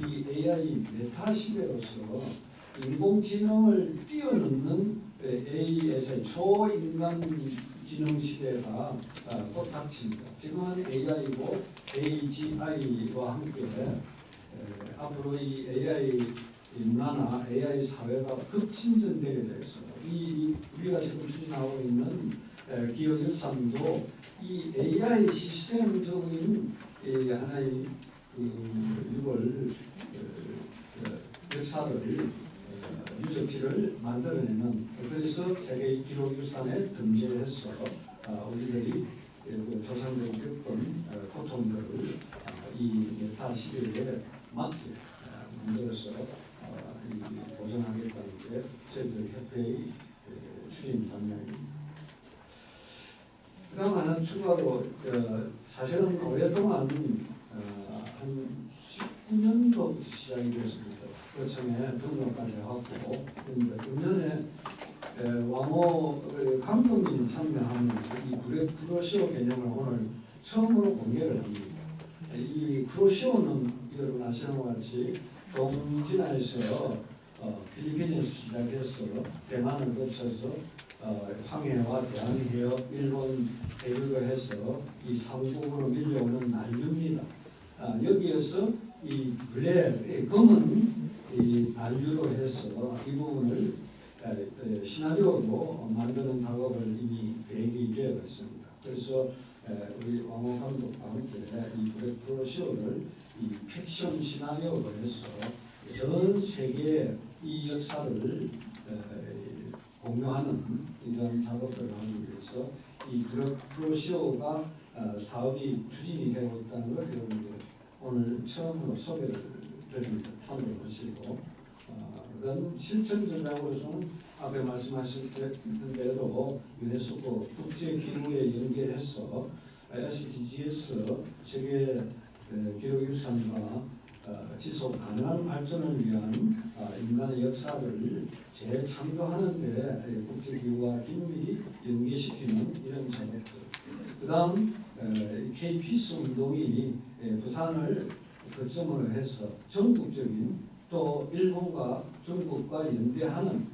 이 AI 메타 시대로서 인공지능을 뛰어넘는 AI에서의 초인간지능 시대가 곧 닥칩니다. 지금은 AI고 AGI와 함께 앞으로 이 AI 문화나 AI 사회가 급진전되게 되겠습니다. 우리가 지금 추진하고 있는 기억유산도 이 AI 시스템적인 하나의 이걸 역사를 유적지를 만들어내는 그래서 세계 기록유산에 등재해서 우리들이 조상들이 겪은 고통들을 이 메타 시대에 맞게 만들어서 보존하겠다는 게 저희들 협회의 추진 방향입니다. 그다음 하나 추가로 사실은 오랫동안 한 19년도부터 시작이 됐습니다. 거청에 등록까지 하고 그런데 금년에 왕호 감독님이 참여하면서 이 크로시오 개념을 오늘 처음으로 공개를 합니다. 이 크로시오는 여러분 아시는 것 같이 동진아에서 필리핀에서 시작해서 대만을 거쳐서 황해와 대한해협, 일본 대륙을 해서 이 삼국으로 밀려오는 난류입니다. 여기에서 이 블레 검은 이 난류로 해서 이 부분을 시나리오로 만드는 작업을 이미 계획이 되어 있습니다. 그래서 우리 왕호 감독과 함께 이 브레크로시오를 이 픽션 시나리오로 해서 전 세계의 이 역사를 공유하는 이런 작업들을 하기 위해서 이 브레크로시오가 사업이 추진이 되고 있다는 걸 여러분들 오늘 처음으로 소개를 드립니다. 참고하시고 그다음 실천 전략으로서는 앞에 말씀하신 대로 유네스코 국제기구에 연계해서 SDGs 세계 기록유산과 지속 가능한 발전을 위한 인간의 역사를 재창조하는 데 국제기구와 긴밀히 연계시키는 이런 작업들. 그 다음 K-피스 운동이 부산을 거점으로 해서 전국적인 또 일본과 중국과 연대하는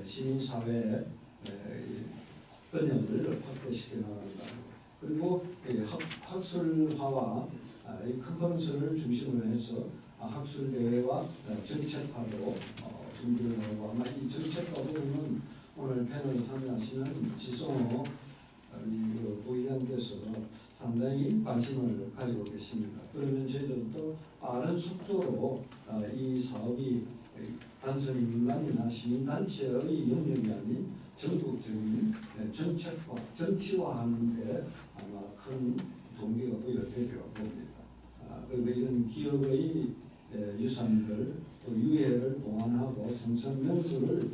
시민사회 번영을 확대시켜 나간다. 그리고 학술화와 이 컨퍼런스를 중심으로 해서 학술대회와 정책화도 준비를 하고 아마 이 정책과 부분은 오늘 패널에 참여하시는 지성호 부의장께서 상당히 관심을 가지고 계십니다. 그러면 저희들도 빠른 속도로 이 사업이 단순히 민간이나 시민단체의 영역이 아닌 전국적인 정책과 정치화하는 데 아마 큰 동기가 부여되리라고 봅니다. 그리고 이런 기업의 유산들 또 유해를 보완하고 생산 명수를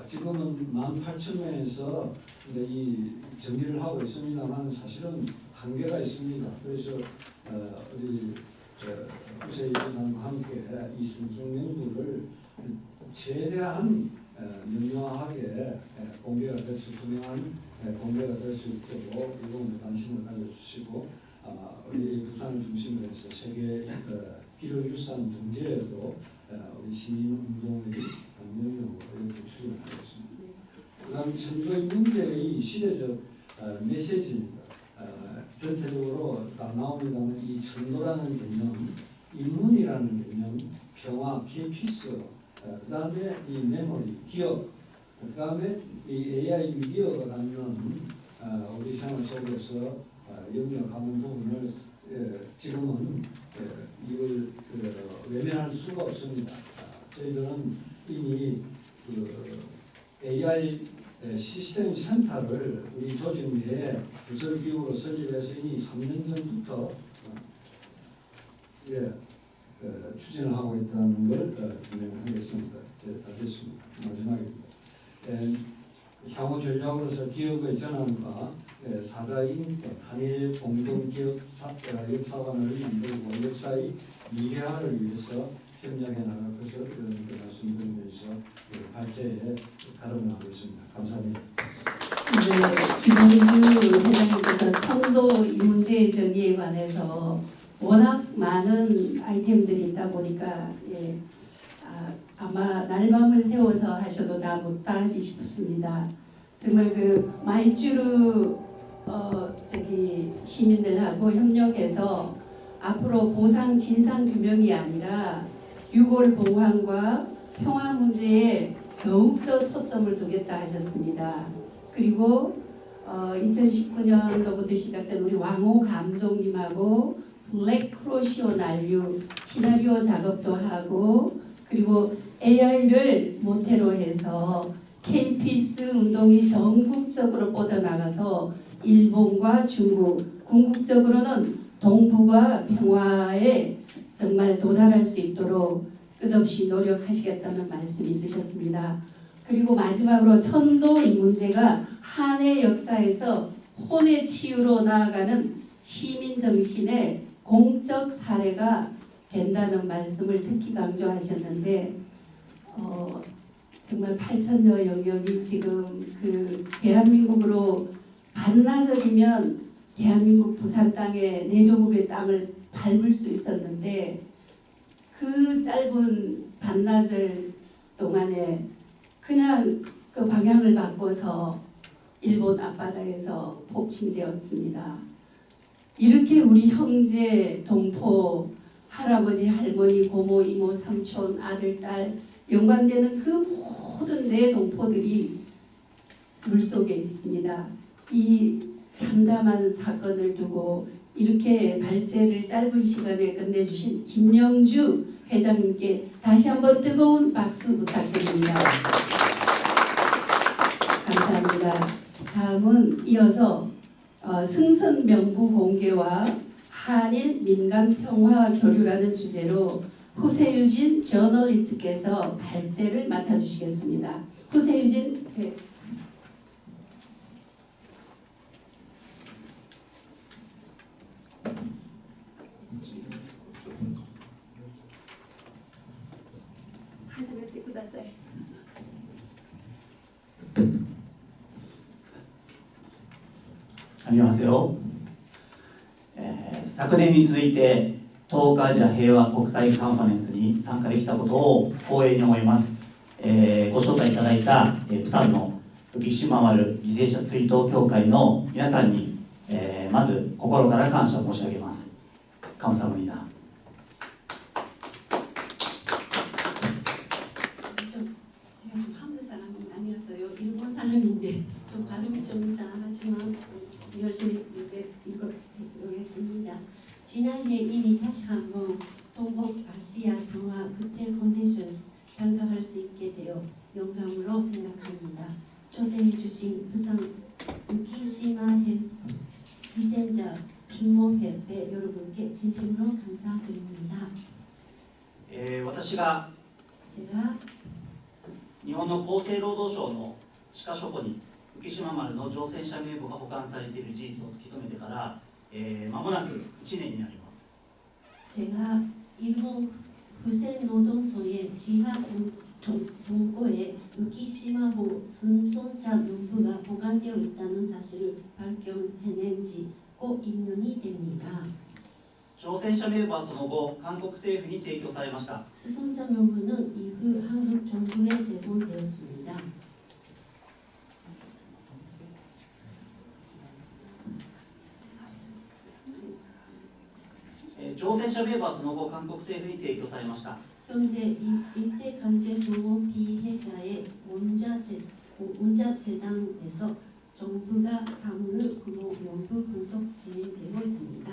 지금은 18,000명에서 이 정리를 하고 있습니다만 사실은 한계가 있습니다. 그래서 우리 구세주단과 함께 이 생산 명부를 최대한 명료하게 공개가 될 수 투명한 공개가 될 수 있도록 이 부분에 관심을 가져주시고 우리 부산을 중심으로 해서 세계 기록유산 등재에도 우리 시민운동의 명령으로 이렇게 추진하겠습니다. 그다음 천도의 문제의 시대적 메시지입니다. 전체적으로 나옵니다만 이 천도라는 개념, 인문이라는 개념, 평화, 피스, 그다음에 이 메모리, 기억, 그다음에 이 AI 미디어가 갖는 우리 생활 속에서 영역하는 부분을 지금은 이걸 외면할 수가 없습니다. 저희들은 이미 AI 시스템 센터를 우리 조직 내에 부설기구로 설립해서 이미 3년 전부터 추진을 하고 있다는 걸 진행하겠습니다. 다 됐습니다. 마지막입니다. 향후 전략으로서 기업의 전환과 사자인 한일 공동기업 역사관을 만들고 역사의 미래화를 위해서 현장에 나갈 것을 이렇게 말씀드리면서 발제에 가름하겠습니다. 감사합니다. 네, 김홍주 회장님께서 천도 이 문제의 정의에 관해서 워낙 많은 아이템들이 있다 보니까 아마 날밤을 새워서 하셔도 다 못하지 싶습니다. 정말 그 마이쭈르 시민들하고 협력해서 앞으로 보상 진상 규명이 아니라 유골 보관과 평화 문제에 더욱더 초점을 두겠다 하셨습니다. 그리고 2019년도부터 시작된 우리 왕호 감독님하고 블랙 크로시오 난류 시나리오 작업도 하고 그리고 AI를 모태로 해서 K-피스 운동이 전국적으로 뻗어나가서 일본과 중국, 궁극적으로는 동북아 평화에 정말 도달할 수 있도록 끝없이 노력하시겠다는 말씀이 있으셨습니다. 그리고 마지막으로 천도 이 문제가 한의 역사에서 혼의 치유로 나아가는 시민 정신의 공적 사례가 된다는 말씀을 특히 강조하셨는데 정말 8천여 영역이 지금 그 대한민국으로 반나절이면 대한민국 부산 땅에 내조국의 땅을 밟을 수 있었는데 그 짧은 반나절 동안에 그냥 그 방향을 바꿔서 일본 앞바다에서 복침되었습니다. 이렇게 우리 형제, 동포, 할아버지, 할머니, 고모, 이모, 삼촌, 아들, 딸 연관되는 그 모든 내 동포들이 물속에 있습니다. 이 참담한 사건을 두고 이렇게 발제를 짧은 시간에 끝내주신 김영주 회장님께 다시 한번 뜨거운 박수 부탁드립니다. 감사합니다. 다음은 이어서 승선 명부 공개와 한일 민간 평화 교류라는 주제로 후세유진 저널리스트께서 발제를 맡아주시겠습니다. 후세유진 안녕하세요. 昨年に続いて東海アジア平和国際カンファレンスに参加できたことを光栄に思います。ご招待いただいたプサンの浮島丸犠牲者追悼協会の皆さんに、まず心から感謝申し上げます。カムサムニダ。 제가 좀 한국 사람이 아니라서요. 일본 사람인데 좀 발음이 좀 이상하지만 좀 열심히 읽어보겠습니다. 지난해 이미 다시 한번 동북아시아 평화 국제 컨벤션 참가할 수 있게 되어 영광으로 생각합니다. 초대해 주신 부산 우키시마 희생자 추모협회 여러분께 진심으로 감사드립니다. 私が 제가 日本の厚生労働省の地下書庫に浮島丸の乗船者名簿が保管されている事実を突き止めてから、間もなく1年になります。 제가 일본 후생노동소의 지하 정고에 우키시마호 순손자 문부가 보관되어 있다는 사실을 발견해낸 지 곧 1년이 됩니다. 乗船者名簿はその後韓国政府に提供されました。 수송자 명부는 이후 한국 정부에 제공되었습니다. 乗船者名簿はその後韓国政府に提供されました。 현재 일제강제동원 피해자의 원자재단에서 정부가 다문을 구호 명부 분석 진행되고 있습니다.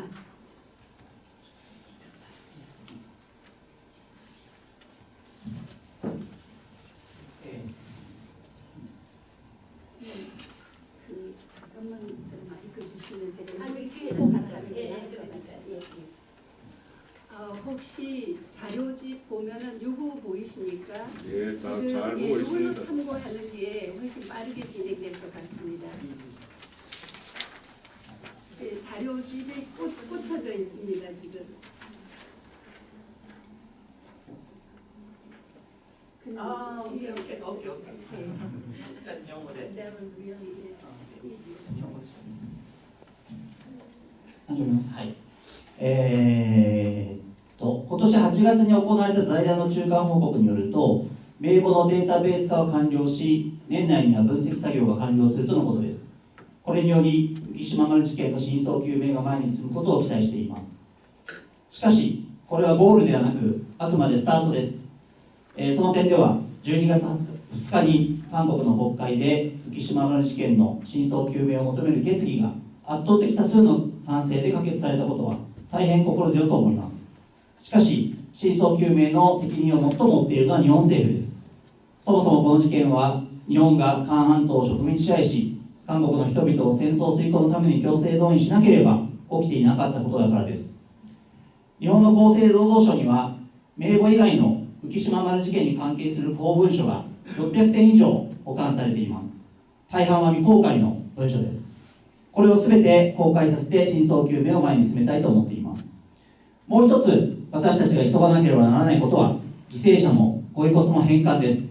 혹시 자료집 보면은 요거 보이십니까? 예, 잘 지금, 보고 이걸로 있습니다. 참고하는 게 훨씬 빠르게 진행될 것 같습니다. 자료집에 꽂혀져 있습니다 지금. 오케이. じゃあ日本語で。何読みます。はい。今年8月に行われた財団の中間報告によると、名簿のデータベース化を完了し、年内には分析作業が完了するとのことです。これにより、浮島丸事件の真相究明が前に進むことを期待しています。しかし、これはゴールではなく、あくまでスタートです。その点では、12月2日に韓国の国会で浮島丸事件の真相究明を求める決議が圧倒的多数の賛成で可決されたことは大変心強く思います。しかし、真相究明の責任を最も負っているのは日本政府です。そもそもこの事件は日本が韓半島を植民地支配し、韓国の人々を戦争遂行のために強制動員しなければ起きていなかったことだからです。日本の厚生労働省には名簿以外の浮島丸事件に関係する公文書が600点以上保管されています。大半は未公開の文書です。これをすべて公開させて真相究明を前に進めたいと思っています。もう一つ私たちが急がなければならないことは、犠牲者もご遺骨も返還です。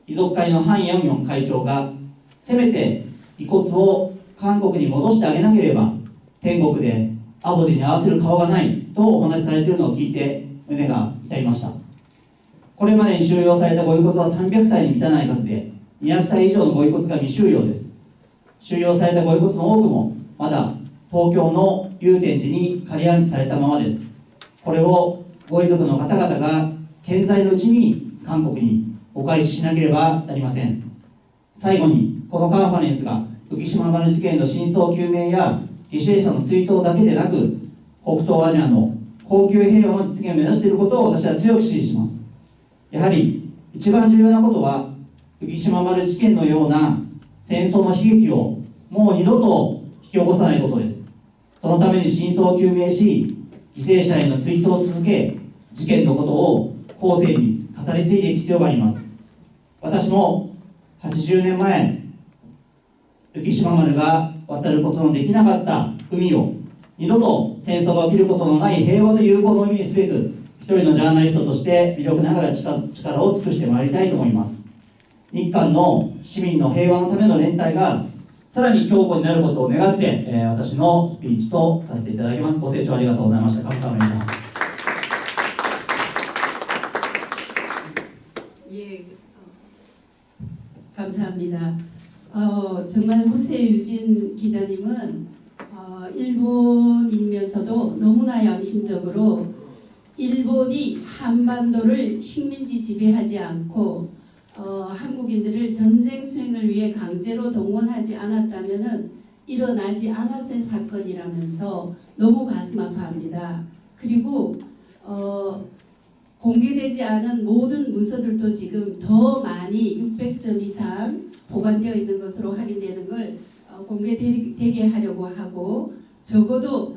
遺族会のハン・ヤンヨン会長がせめて遺骨を韓国に戻してあげなければ天国でアボジに合わせる顔がないとお話しされているのを聞いて胸が痛みました。これまでに収容されたご遺骨は300体に満たない数で、200体以上のご遺骨が未収容です。収容されたご遺骨の多くもまだ東京の祐天寺に仮安置されたままです。これをご遺族の方々が健在のうちに韓国にお返ししなければなりません。最後に、このカンファレンスが浮島丸事件の真相究明や犠牲者の追悼だけでなく、北東アジアの恒久平和の実現を目指していることを私は強く支持します。やはり一番重要なことは、浮島丸事件のような戦争の悲劇をもう二度と引き起こさないことです。そのために真相を究明し、犠牲者への追悼を続け、事件のことを後世に語り継いでいく必要があります。私も80年前、浮島丸が渡ることのできなかった海を二度と戦争が起きることのない平和と友好の海にすべく、一人のジャーナリストとして微力ながら力を尽くしてまいりたいと思います。日韓の市民の平和のための連帯がさらに強固になることを願って、私のスピーチとさせていただきます。ご清聴ありがとうございました。감사합니다。 예, 감사합니다. 정말 호세 유진 기자님은 일본이면서도 너무나 양심적으로 일본이 한반도를 식민지 지배하지 않고 한국인들을 전쟁 수행을 위해 강제로 동원하지 않았다면은 일어나지 않았을 사건이라면서 너무 가슴 아파합니다. 그리고 공개되지 않은 모든 문서들도 지금 더 많이 600점 이상 보관되어 있는 것으로 확인되는 걸 공개되게 하려고 하고 적어도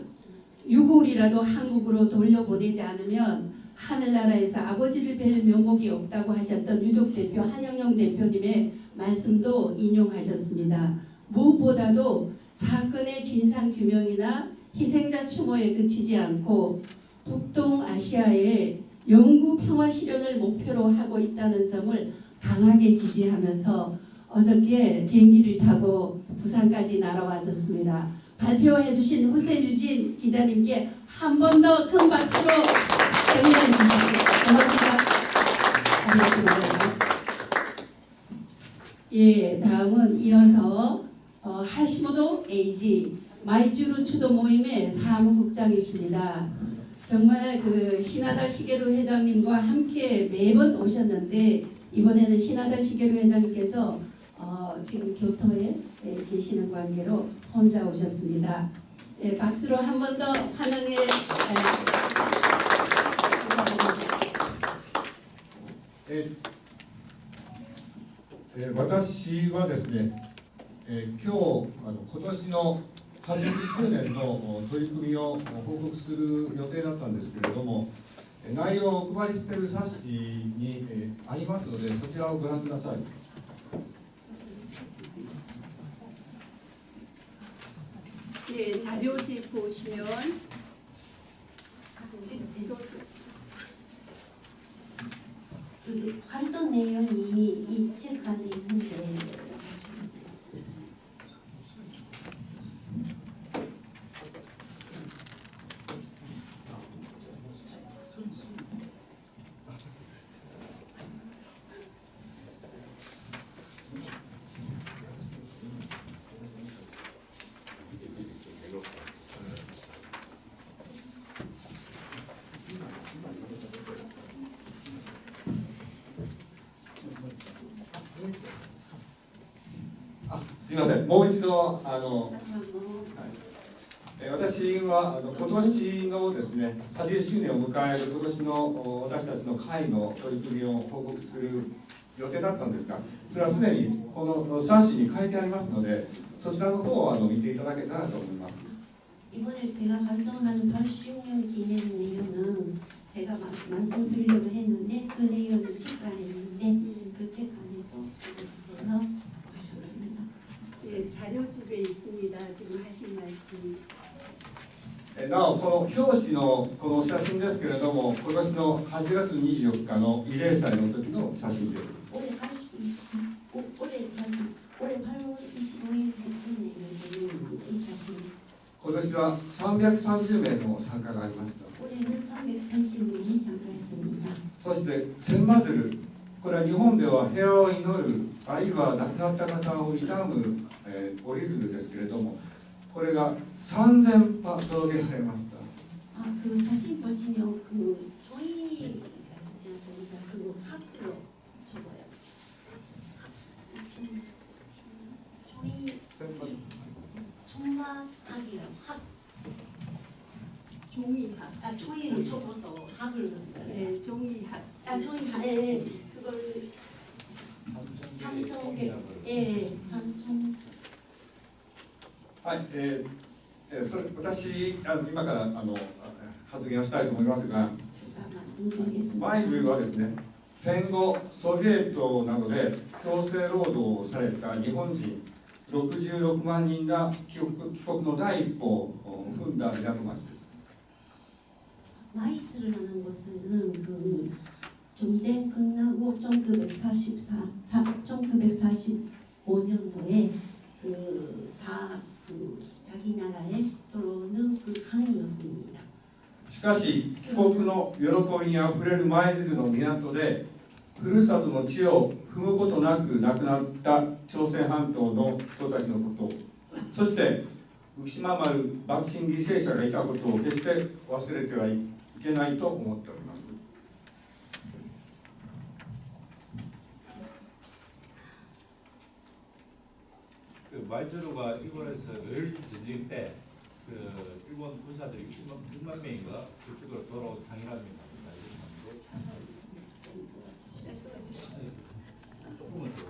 6월이라도 한국으로 돌려보내지 않으면 하늘나라에서 아버지를 뵐 명목이 없다고 하셨던 유족 대표 한영영 대표님의 말씀도 인용하셨습니다. 무엇보다도 사건의 진상 규명이나 희생자 추모에 그치지 않고 북동아시아의 영구 평화 실현을 목표로 하고 있다는 점을 강하게 지지하면서 어저께 비행기를 타고 부산까지 날아와줬습니다. 발표해 주신 호세 유진 기자님께 한 번 더 큰 박수로 격려해 주십시오. 고맙습니다. 예, 다음은 이어서 하시모토 에이지 마이쭈루 추도 모임의 사무국장이십니다. 정말 그 시나다 시게루 회장님과 함께 매번 오셨는데 이번에는 시나다 시게루 회장님께서 지금 교토에 계시는 관계로 혼자 오셨습니다. 예, 박수로 한 번 더 환영해私はですね、今年の80周年の取り組みを報告する予定だったんですけれども、内容をお配りしている冊子にありますので、そちらをご覧ください。 예, 자료집 보시면 그 활동 내용이 이 책 안에 있는데すみません、もう一度私は今年のですね80周年を迎える今年の私たちの会の取り組みを報告する予定だったんですが、それはすでにこの冊子に書いてありますので、そちらの方を見ていただけたらと思います。 이번에 제가 활동하는 80년 기념 내용은 제가 말씀드리려고 했는데 그 내용은 책 안에 있는데 그 책 안에서 읽어주세요. 하셨습니다. 예, 자료집에 있습니다. 지금 하신 말씀이. なおこの表紙のこの写真ですけれども、今年の8月24日の慰霊祭の時の写真です。 올해 8월 25일 대통령의 이 사진. 今年は330名の参加がありました。 올해는 330명이 참가했습니다. そして千羽鶴、これは日本では平和を祈る、あるいは亡くなった方を悼む、折り鶴ですけれども、これが3000羽届けられました。 그 사진 보시면 그 종이가 있지 않습니까? 그 학으로 적어요. 종이 총마학이라고 학. 종이학. 아 종이를 접어서 학을 넣는다. 예, 종이학. 아 종이학. 예, 그걸 삼종. 예, 삼종. はい、それ私今から発言をしたいと思いますが、舞鶴はですね、戦後ソビエトなどで強制労働をされた日本人66万人が帰国の第一歩を踏んだ港町です。 마이츠르라는 곳은 그 전쟁 끝나고 1945년도에 그かし帰国の喜びにあふれる舞鶴の港でふるさとの地を踏むことなく亡くなった朝鮮半島の人たちのこと、そして浮島丸爆心犠牲者がいたことを決して忘れてはいけないと思っております。그 말제로가 일본에서 늘 전쟁 때 그 일본 군사들이 6만 명인가 그쪽으로 돌아온 당일합니다. 조금만 더.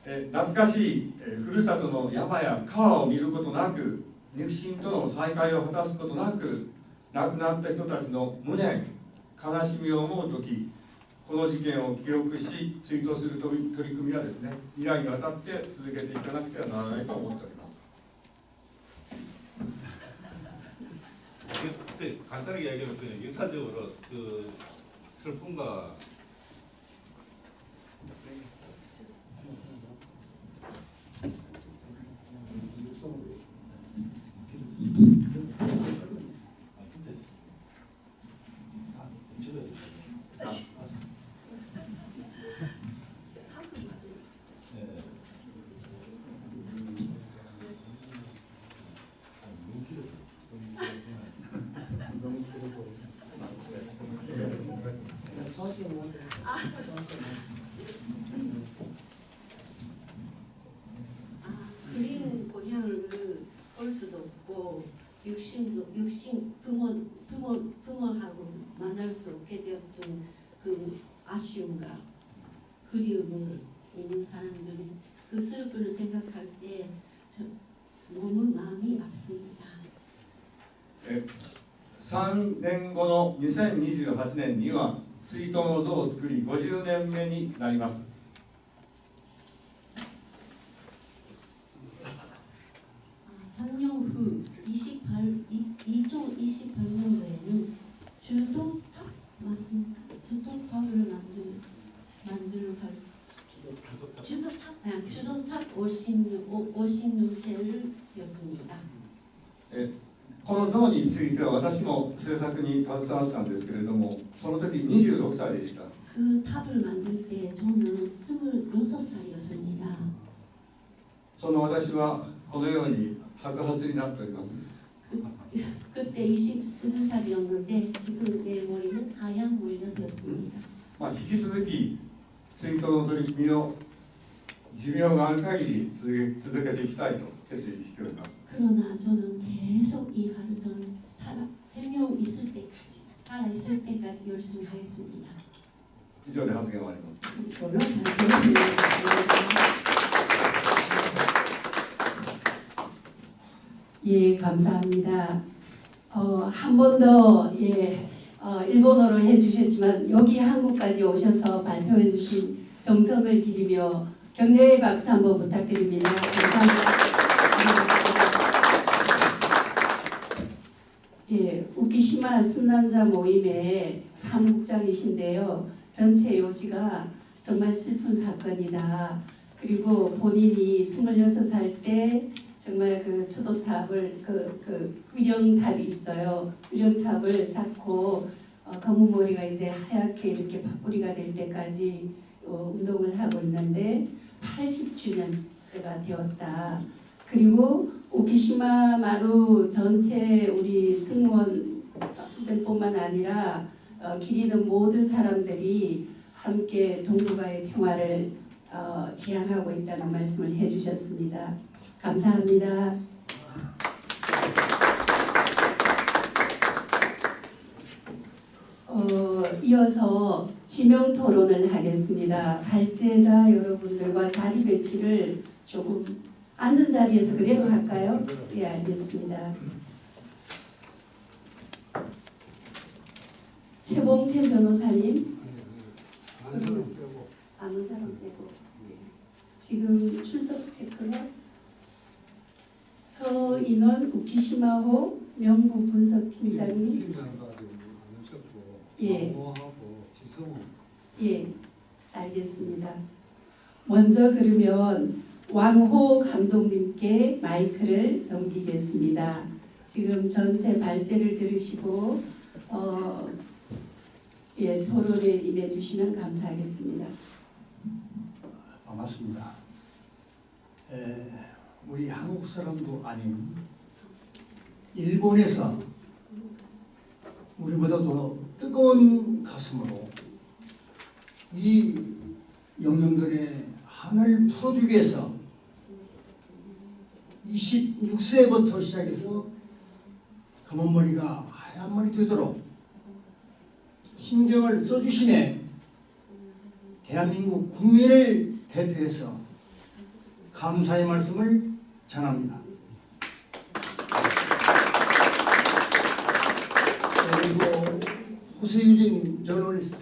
懐かしいふるさとの山や川を見ることなく、肉親との再会を果たすことなく亡くなった人たちの無念、悲しみを思うとき、この事件を記録し追悼する取り組みはですね、未来にわたって続けていかなくてはならないと思っております。 그때 간단하게 이야기하면 그 역사적으로 그 슬픔과 그리운 고향을 볼 수도 없고 부모하고 만날 수 없게 되었던 그 아쉬움과 그리움을 있는 사람들이 그 슬픔을 생각할 때 너무 마음이 아픕니다. 3年後の2028年には追悼の像を作り50年目になります。 3년 후 2028년도에는 주도탑 맞습니까? 주도탑을 주도탑 50년째를 였습니다. この像については私も制作に携わったんですけれども、その時26歳でした。 그 탑을 만들 때 저는 26살이었습니다. その私はこのように白髪になっております。 그때 20살이었는데 지금 내 머리는 하얀 머리가 되었습니다. 引き続き追悼の取り組みを寿命がある限り続けていきたいと決意しております。 그러나 저는 계속 이 하루를 생명 있을 때까지 살아 있을 때까지 열심히 하겠습니다. 以上で発言を終わります。 이걸로 발표를 예, 감사합니다. 한 번 더 일본어로 해주셨지만 여기 한국까지 오셔서 발표해 주신 정성을 기리며 격려의 박수 한번 부탁드립니다. 감사합니다. 예, 우키시마 순난자 모임의 사무국장이신데요. 전체 요지가 정말 슬픈 사건이다. 그리고 본인이 26살 때 정말 그 초도탑을 그 위령탑이 있어요. 위령탑을 쌓고 검은 머리가 이제 하얗게 이렇게 팥뿌리가 될 때까지 운동을 하고 있는데 80주년째가 되었다. 그리고 오키시마 마루 전체 우리 승무원들뿐만 아니라 길 잃은 모든 사람들이 함께 동북아의 평화를 지향하고 있다는 말씀을 해주셨습니다. 감사합니다. 이어서 지명 토론을 하겠습니다. 발제자 여러분들과 자리 배치를 조금 앉은 자리에서 그대로 할까요? 예, 알겠습니다. 최봉태 변호사님. 아무 사람 빼고. 지금 출석 체크는 서인원 우키시마호 명부 분석팀장님. 예. 예, 알겠습니다. 먼저 그러면 왕호 감독님께 마이크를 넘기겠습니다. 지금 전체 발제를 들으시고 토론에 임해 주시면 감사하겠습니다. 반갑습니다. 우리 한국 사람도 아닌 일본에서 우리보다 더 뜨거운 가슴으로 이 영령들의 한을 풀어주기 위해서 26세부터 시작해서 검은 머리가 하얀 머리 되도록 신경을 써주시네 대한민국 국민을 대표해서 감사의 말씀을 전합니다. 그리고 호세유진 저널리스트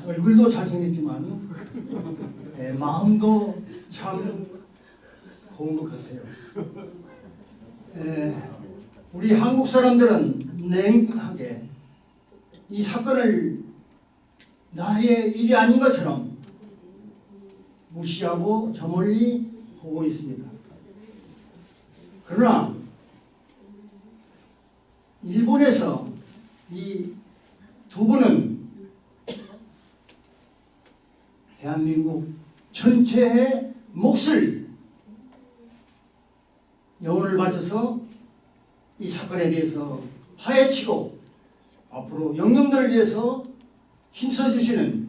얼굴도 잘생겼지만 마음도 참 고운 것 같아요. 우리 한국 사람들은 냉하게 이 사건을 나의 일이 아닌 것처럼 무시하고 저 멀리 보고 있습니다. 그러나 일본에서 이 두 분은 대한민국 전체의 몫을 영혼을 바쳐서 이 사건에 대해서 파헤치고 앞으로 영령들을 위해서 힘써주시는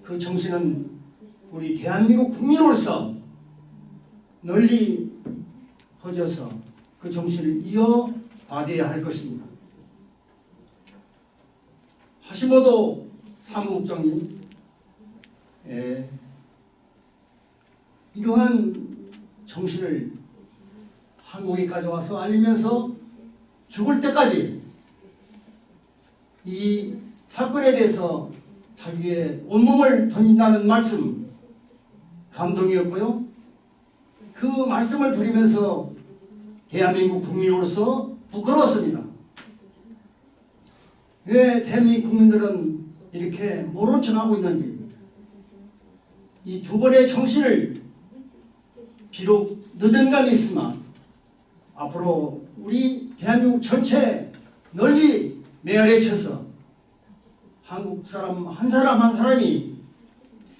그 정신은 우리 대한민국 국민으로서 널리 퍼져서 그 정신을 이어받아야 할 것입니다. 하시모토 사무국장님, 이러한 정신을 한국에까지 와서 알리면서 죽을 때까지 이 사건에 대해서 자기의 온몸을 던진다는 말씀 감동이었고요. 그 말씀을 드리면서 대한민국 국민으로서 부끄러웠습니다. 왜 대한민국 국민들은 이렇게 모른 척하고 있는지, 이 두 번의 정신을 비록 늦은 감이 있으나 앞으로 우리 대한민국 전체 널리 메아리쳐서 한국 사람 한 사람이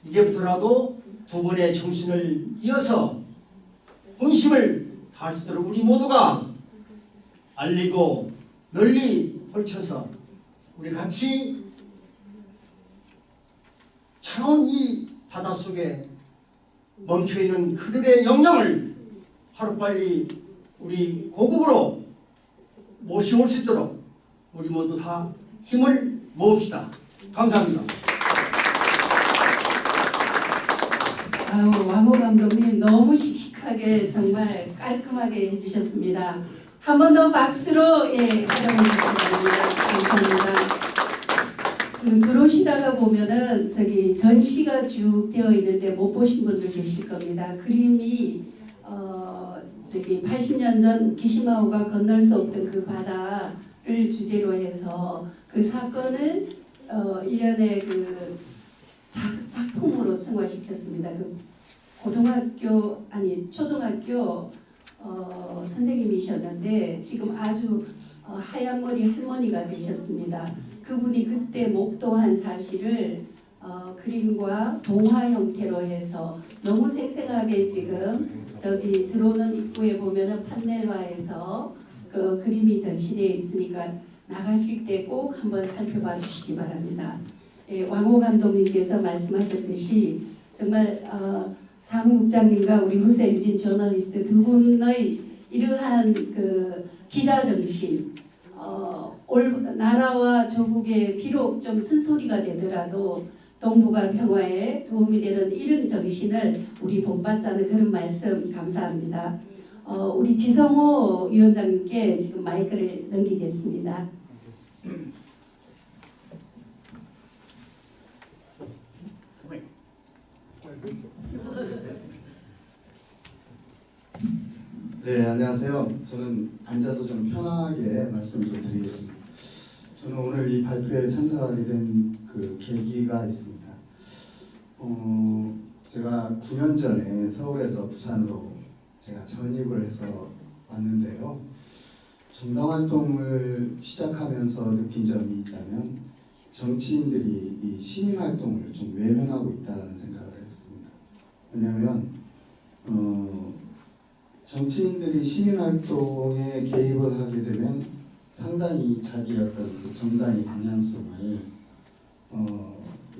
이제부터라도 두 번의 정신을 이어서 본심을 다할 수 있도록 우리 모두가 알리고 널리 펼쳐서 우리 같이 차가운 이 바닷속에 멈춰있는 그들의 영령을 하루빨리 우리 고국으로 모시올 수 있도록 우리 모두 다 힘을 모읍시다. 감사합니다. 왕호 감독님 너무 씩씩하게 정말 깔끔하게 해주셨습니다. 한 번 더 박수로 활용해 주시기 바랍니다. 감사합니다. 들어오시다가 보면은 저기 전시가 쭉 되어 있는데 못 보신 분들 계실 겁니다. 그림이 저기 80년 전 기시마호가 건널 수 없던 그 바다를 주제로 해서 그 사건을 일련의 그 작품으로 승화시켰습니다. 그 초등학교 선생님이셨는데 지금 아주 하얀 머리 할머니가 되셨습니다. 그분이 그때 목도한 사실을 그림과 동화 형태로 해서 너무 생생하게 지금 저기 들어오는 입구에 보면은 판넬화해서 그 그림이 전시되어 있으니까 나가실 때 꼭 한번 살펴봐 주시기 바랍니다. 왕호 감독님께서 말씀하셨듯이 정말 사무국장님과 우리 후세 유진 저널리스트 두 분의 이러한 그 기자 정신, 나라와 조국에 비록 좀 쓴소리가 되더라도 동북아 평화에 도움이 되는 이런 정신을 우리 본받자는 그런 말씀 감사합니다. 우리 지성호 위원장님께 지금 마이크를 넘기겠습니다. 네, 안녕하세요. 저는 앉아서 좀 편하게 말씀 좀 드리겠습니다. 저는 오늘 이 발표에 참석하게 된 그 계기가 있습니다. 제가 9년 전에 서울에서 부산으로 제가 전입을 해서 왔는데요. 정당활동을 시작하면서 느낀 점이 있다면 정치인들이 이 시민활동을 좀 외면하고 있다는 생각을 했습니다. 왜냐하면 정치인들이 시민활동에 개입을 하게 되면 상당히 자기 어떤 그 정당의 방향성을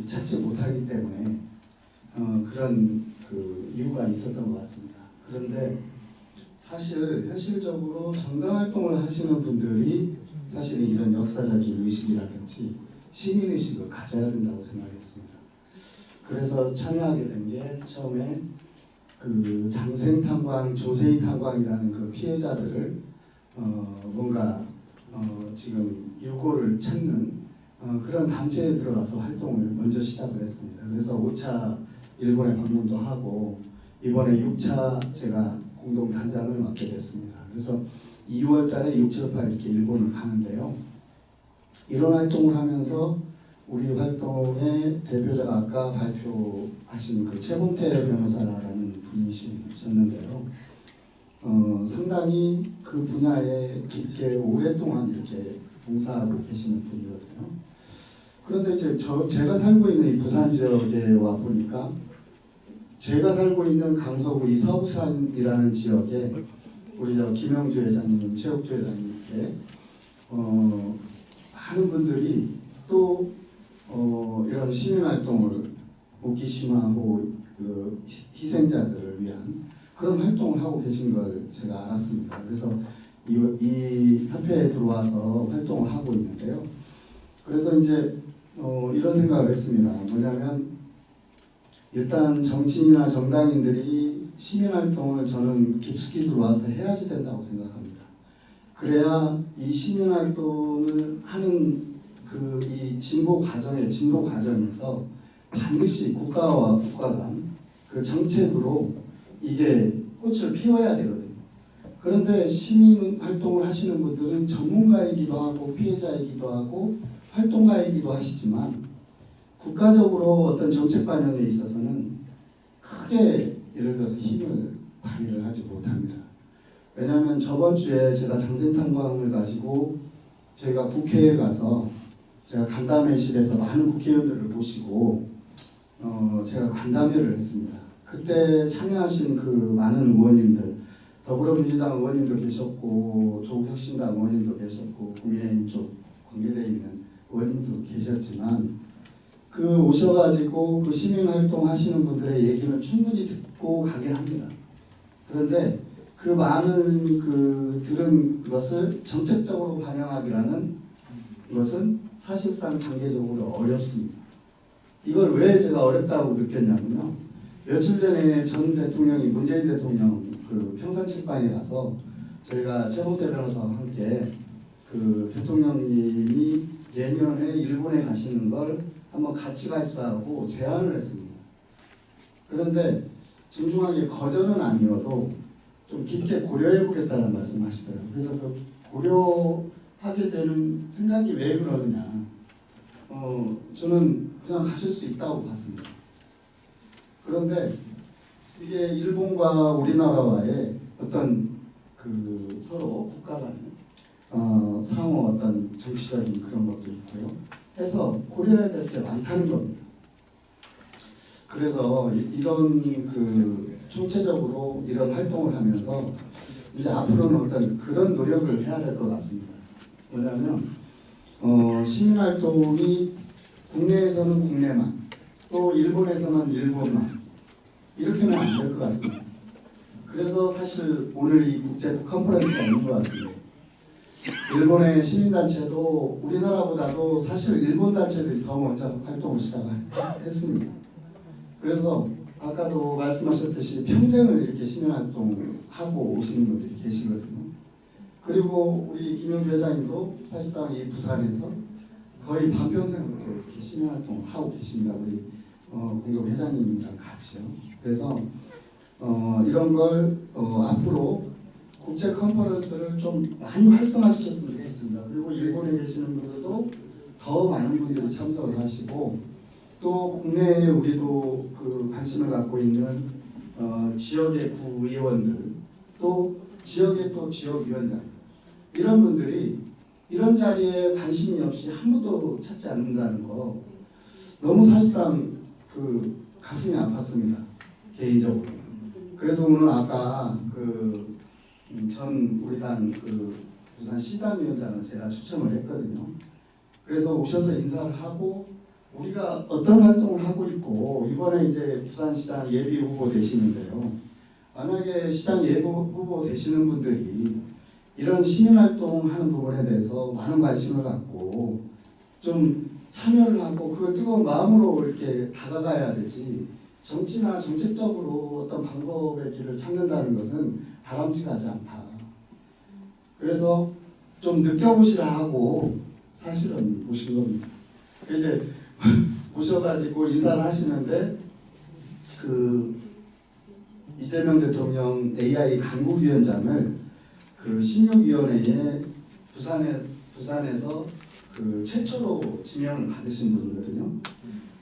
찾지 못하기 때문에 그런 그 이유가 있었던 것 같습니다. 그런데 사실 현실적으로 정당활동을 하시는 분들이 사실은 이런 역사적인 의식이라든지 시민의식을 가져야 된다고 생각했습니다. 그래서 참여하게 된 게 처음에 그 장생탄광, 조세희탄광이라는 그 피해자들을 뭔가 지금 유고를 찾는 그런 단체에 들어가서 활동을 먼저 시작을 했습니다. 그래서 5차 일본에 방문도 하고 이번에 6차 제가 공동 단장을 맡게 됐습니다. 그래서 2월 달에 6, 7, 8 이렇게 일본을 가는데요. 이런 활동을 하면서 우리 활동의 대표자가 아까 발표하신 그 최봉태 변호사라는 분이셨는데요. 상당히 그 분야에 깊게 오랫동안 이렇게 봉사하고 계시는 분이거든요. 그런데 이제 제가 살고 있는 이 부산 지역에 와 보니까 제가 살고 있는 강서구 이 서부산이라는 지역에 우리 김영주 회장님, 최욱주 회장님께 많은 분들이 또 이런 시민활동을 오키시마호 그 희생자들을 위한 그런 활동을 하고 계신 걸 제가 알았습니다. 그래서 이 협회에 들어와서 활동을 하고 있는데요. 그래서 이제 이런 생각을 했습니다. 뭐냐면 일단 정치인이나 정당인들이 시민활동을 저는 깊숙이 들어와서 해야지 된다고 생각합니다. 그래야 이 시민활동을 하는 그 이 진보 과정에서 반드시 국가와 국가 간 그 정책으로 이게 꽃을 피워야 되거든요. 그런데 시민활동을 하시는 분들은 전문가이기도 하고 피해자이기도 하고 활동가이기도 하시지만 국가적으로 어떤 정책 반영에 있어서는 크게 예를 들어서 힘을 발휘를 하지 못합니다. 왜냐하면 저번 주에 제가 장생탄광을 가지고 저희가 국회에 가서 제가 간담회실에서 많은 국회의원들을 모시고 제가 간담회를 했습니다. 그때 참여하신 그 많은 의원님들, 더불어민주당 의원님도 계셨고 조국혁신당 의원님도 계셨고 국민의힘 쪽 관계되어 있는 의원님도 계셨지만 그 오셔가지고 그 시민활동 하시는 분들의 얘기는 충분히 듣고 가긴 합니다. 그런데 그 많은 그 들은 것을 정책적으로 반영하기라는 것은 사실상 단계적으로 어렵습니다. 이걸 왜 제가 어렵다고 느꼈냐면요. 며칠 전에 전 대통령이 문재인 대통령 그 평산책방에 가서 저희가 최봉태 변호사와 함께 그 대통령님이 내년에 일본에 가시는 걸 한번 같이 가시자고 제안을 했습니다. 그런데 정중하게 거절은 아니어도 좀 깊게 고려해 보겠다는 말씀하시더라고요. 그래서 그 고려하게 되는 생각이 왜 그러느냐. 저는 그냥 가실 수 있다고 봤습니다. 그런데 이게 일본과 우리나라와의 어떤 그 서로 국가 간의 상호 어떤 정치적인 그런 것도 있고요. 해서 고려해야 될 게 많다는 겁니다. 그래서 이런 그 총체적으로 이런 활동을 하면서 이제 앞으로는 어떤 그런 노력을 해야 될 것 같습니다. 뭐냐면 시민활동이 국내에서는 국내만 또 일본에서는 일본만 이렇게 하면 안 될 것 같습니다. 그래서 사실 오늘 이 국제 컨퍼런스가 있는 것 같습니다. 일본의 시민단체도 우리나라보다도 사실 일본 단체들이 더 먼저 활동을 시작했습니다. 그래서 아까도 말씀하셨듯이 평생을 이렇게 시민활동하고 오시는 분들이 계시거든요. 그리고 우리 김영주 회장님도 사실상 이 부산에서 거의 반평생을 이렇게 시민활동을 하고 계십니다. 우리 공동 회장님이랑 같이요. 그래서 이런 걸 앞으로 국제 컨퍼런스를 좀 많이 활성화시켰으면 좋겠습니다. 그리고 일본에 계시는 분들도 더 많은 분들이 참석을 하시고 또 국내에 우리도 그 관심을 갖고 있는 지역의 구의원들, 또 지역의 또 지역위원장, 이런 분들이 이런 자리에 관심이 없이 한 번도 찾지 않는다는 거 너무 사실상 그 가슴이 아팠습니다, 개인적으로. 그래서 오늘 아까 그 전 우리 당 그 부산 시당위원장을 제가 추첨을 했거든요. 그래서 오셔서 인사를 하고 우리가 어떤 활동을 하고 있고, 이번에 이제 부산시장 예비 후보 되시는데요. 만약에 시장 예비 후보 되시는 분들이 이런 시민활동하는 부분에 대해서 많은 관심을 갖고 좀 참여를 하고 그걸 뜨거운 마음으로 이렇게 다가가야 되지, 정치나 정책적으로 어떤 방법의 길을 찾는다는 것은 바람직하지 않다. 그래서 좀 느껴보시라 하고 사실은 모신 겁니다. 이제 모셔가지고 인사를 하시는데, 그 이재명 대통령 AI 강국위원장을 그 16위원회에 부산에서 그 최초로 지명을 받으신 분이거든요.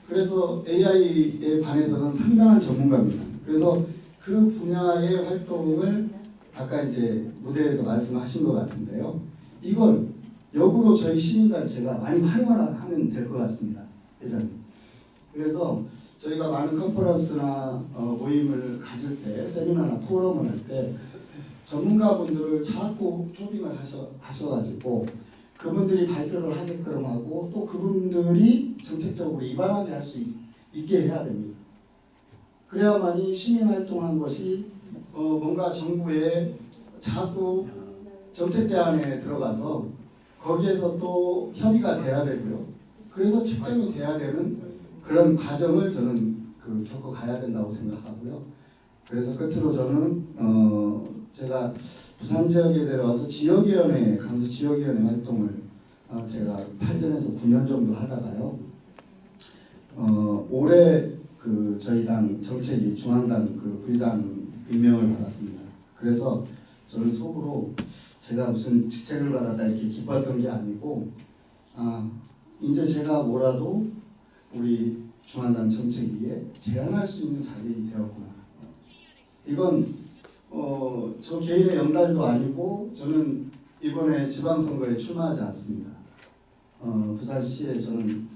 그래서 AI에 관해서는 상당한 전문가입니다. 그래서 그 분야의 활동을 아까 이제 무대에서 말씀하신 것 같은데요. 이걸 역으로 저희 시민단체가 많이 활용하면 될 것 같습니다, 회장님. 그래서 저희가 많은 컨퍼런스나 모임을 가질 때, 세미나나 토론을 할 때 전문가분들을 자꾸 초빙을 하셔가지고 그분들이 발표를 하게끔 하고, 또 그분들이 정책적으로 입안하게 할 수 있게 해야 됩니다. 그래야만이 시민활동한 것이 뭔가 정부의 자꾸 정책 제안에 들어가서 거기에서 또 협의가 돼야 되고요. 그래서 책정이 돼야 되는 그런 과정을 저는 겪어가야 된다고 생각하고요. 그래서 끝으로 저는 제가 부산 지역에 내려와서 지역위원회, 강서 지역위원회 활동을 제가 8년에서 9년 정도 하다가요. 올해 그 저희 당 정책위 중앙당 그 부의장 임명을 받았습니다. 그래서 저는 속으로 제가 무슨 직책을 받았다 이렇게 기뻤던 게 아니고, 이제 제가 뭐라도 우리 중앙당 정책위에 제안할 수 있는 자리 되었구나. 이건 저 개인의 영달도 아니고, 저는 이번에 지방선거에 출마하지 않습니다. 부산시에 저는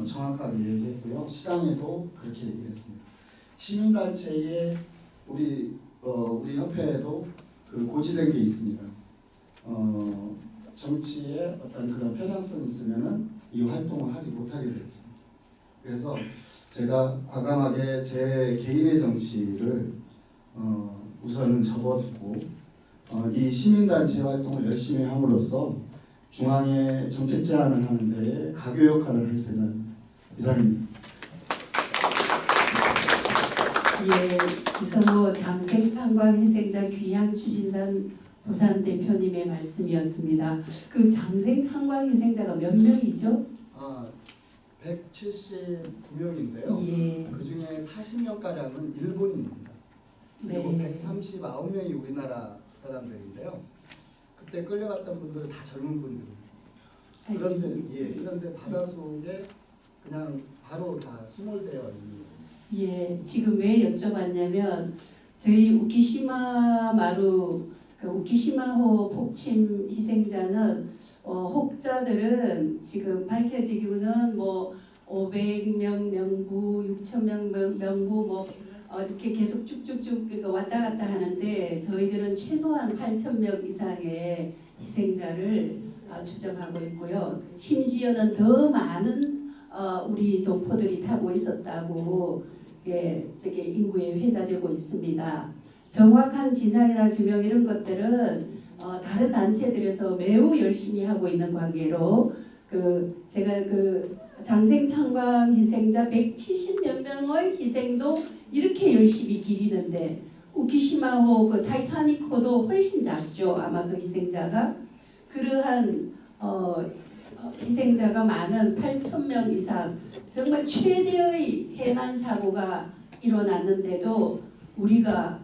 정확하게 얘기했고요. 시당에도 그렇게 얘기했습니다. 시민단체에 우리 협회에도 그 고지된 게 있습니다. 정치에 어떤 그런 편향성이 있으면은 이 활동을 하지 못하게 되어 있습니다. 그래서 제가 과감하게 제 개인의 정치를 우선은 접어두고 이 시민단체 활동을 열심히 함으로써 중앙의 정책 제안을 하는 데에 가교 역할을 할 생각 이상입니다. 예, 지성호 장생탄광희생자 귀향추진단 부산 대표님의 말씀이었습니다. 그 장생탄광희생자가 몇 명이죠? 179명인데요. 예. 그 중에 40명가량은 일본인입니다. 그리고 네. 139명이 우리나라 사람들인데요. 그때 끌려갔던 분들은 다 젊은 분들입니다. 그런데 바다 속에 그냥 바로 다 수몰되어 있는. 예, 지금 왜 여쭤봤냐면 저희 우키시마 마루 그 우키시마호 폭침 희생자는 혹자들은 지금 밝혀지기로는 뭐 500명 명부, 6,000명 명부 뭐 이렇게 계속 쭉쭉쭉 왔다 갔다 하는데, 저희들은 최소한 8,000명 이상의 희생자를 추정하고 있고요. 심지어는 더 많은 우리 동포들이 타고 있었다고 저기 인구에 회자되고 있습니다. 정확한 진상이나 규명 이런 것들은 다른 단체들에서 매우 열심히 하고 있는 관계로 제가 장생탄광 희생자 170몇 명의 희생도 이렇게 열심히 기리는데, 우키시마호 그 타이타닉호도 훨씬 작죠. 아마 그 희생자가 그러한 희생자가 많은 8,000명 이상 정말 최대의 해난 사고가 일어났는데도 우리가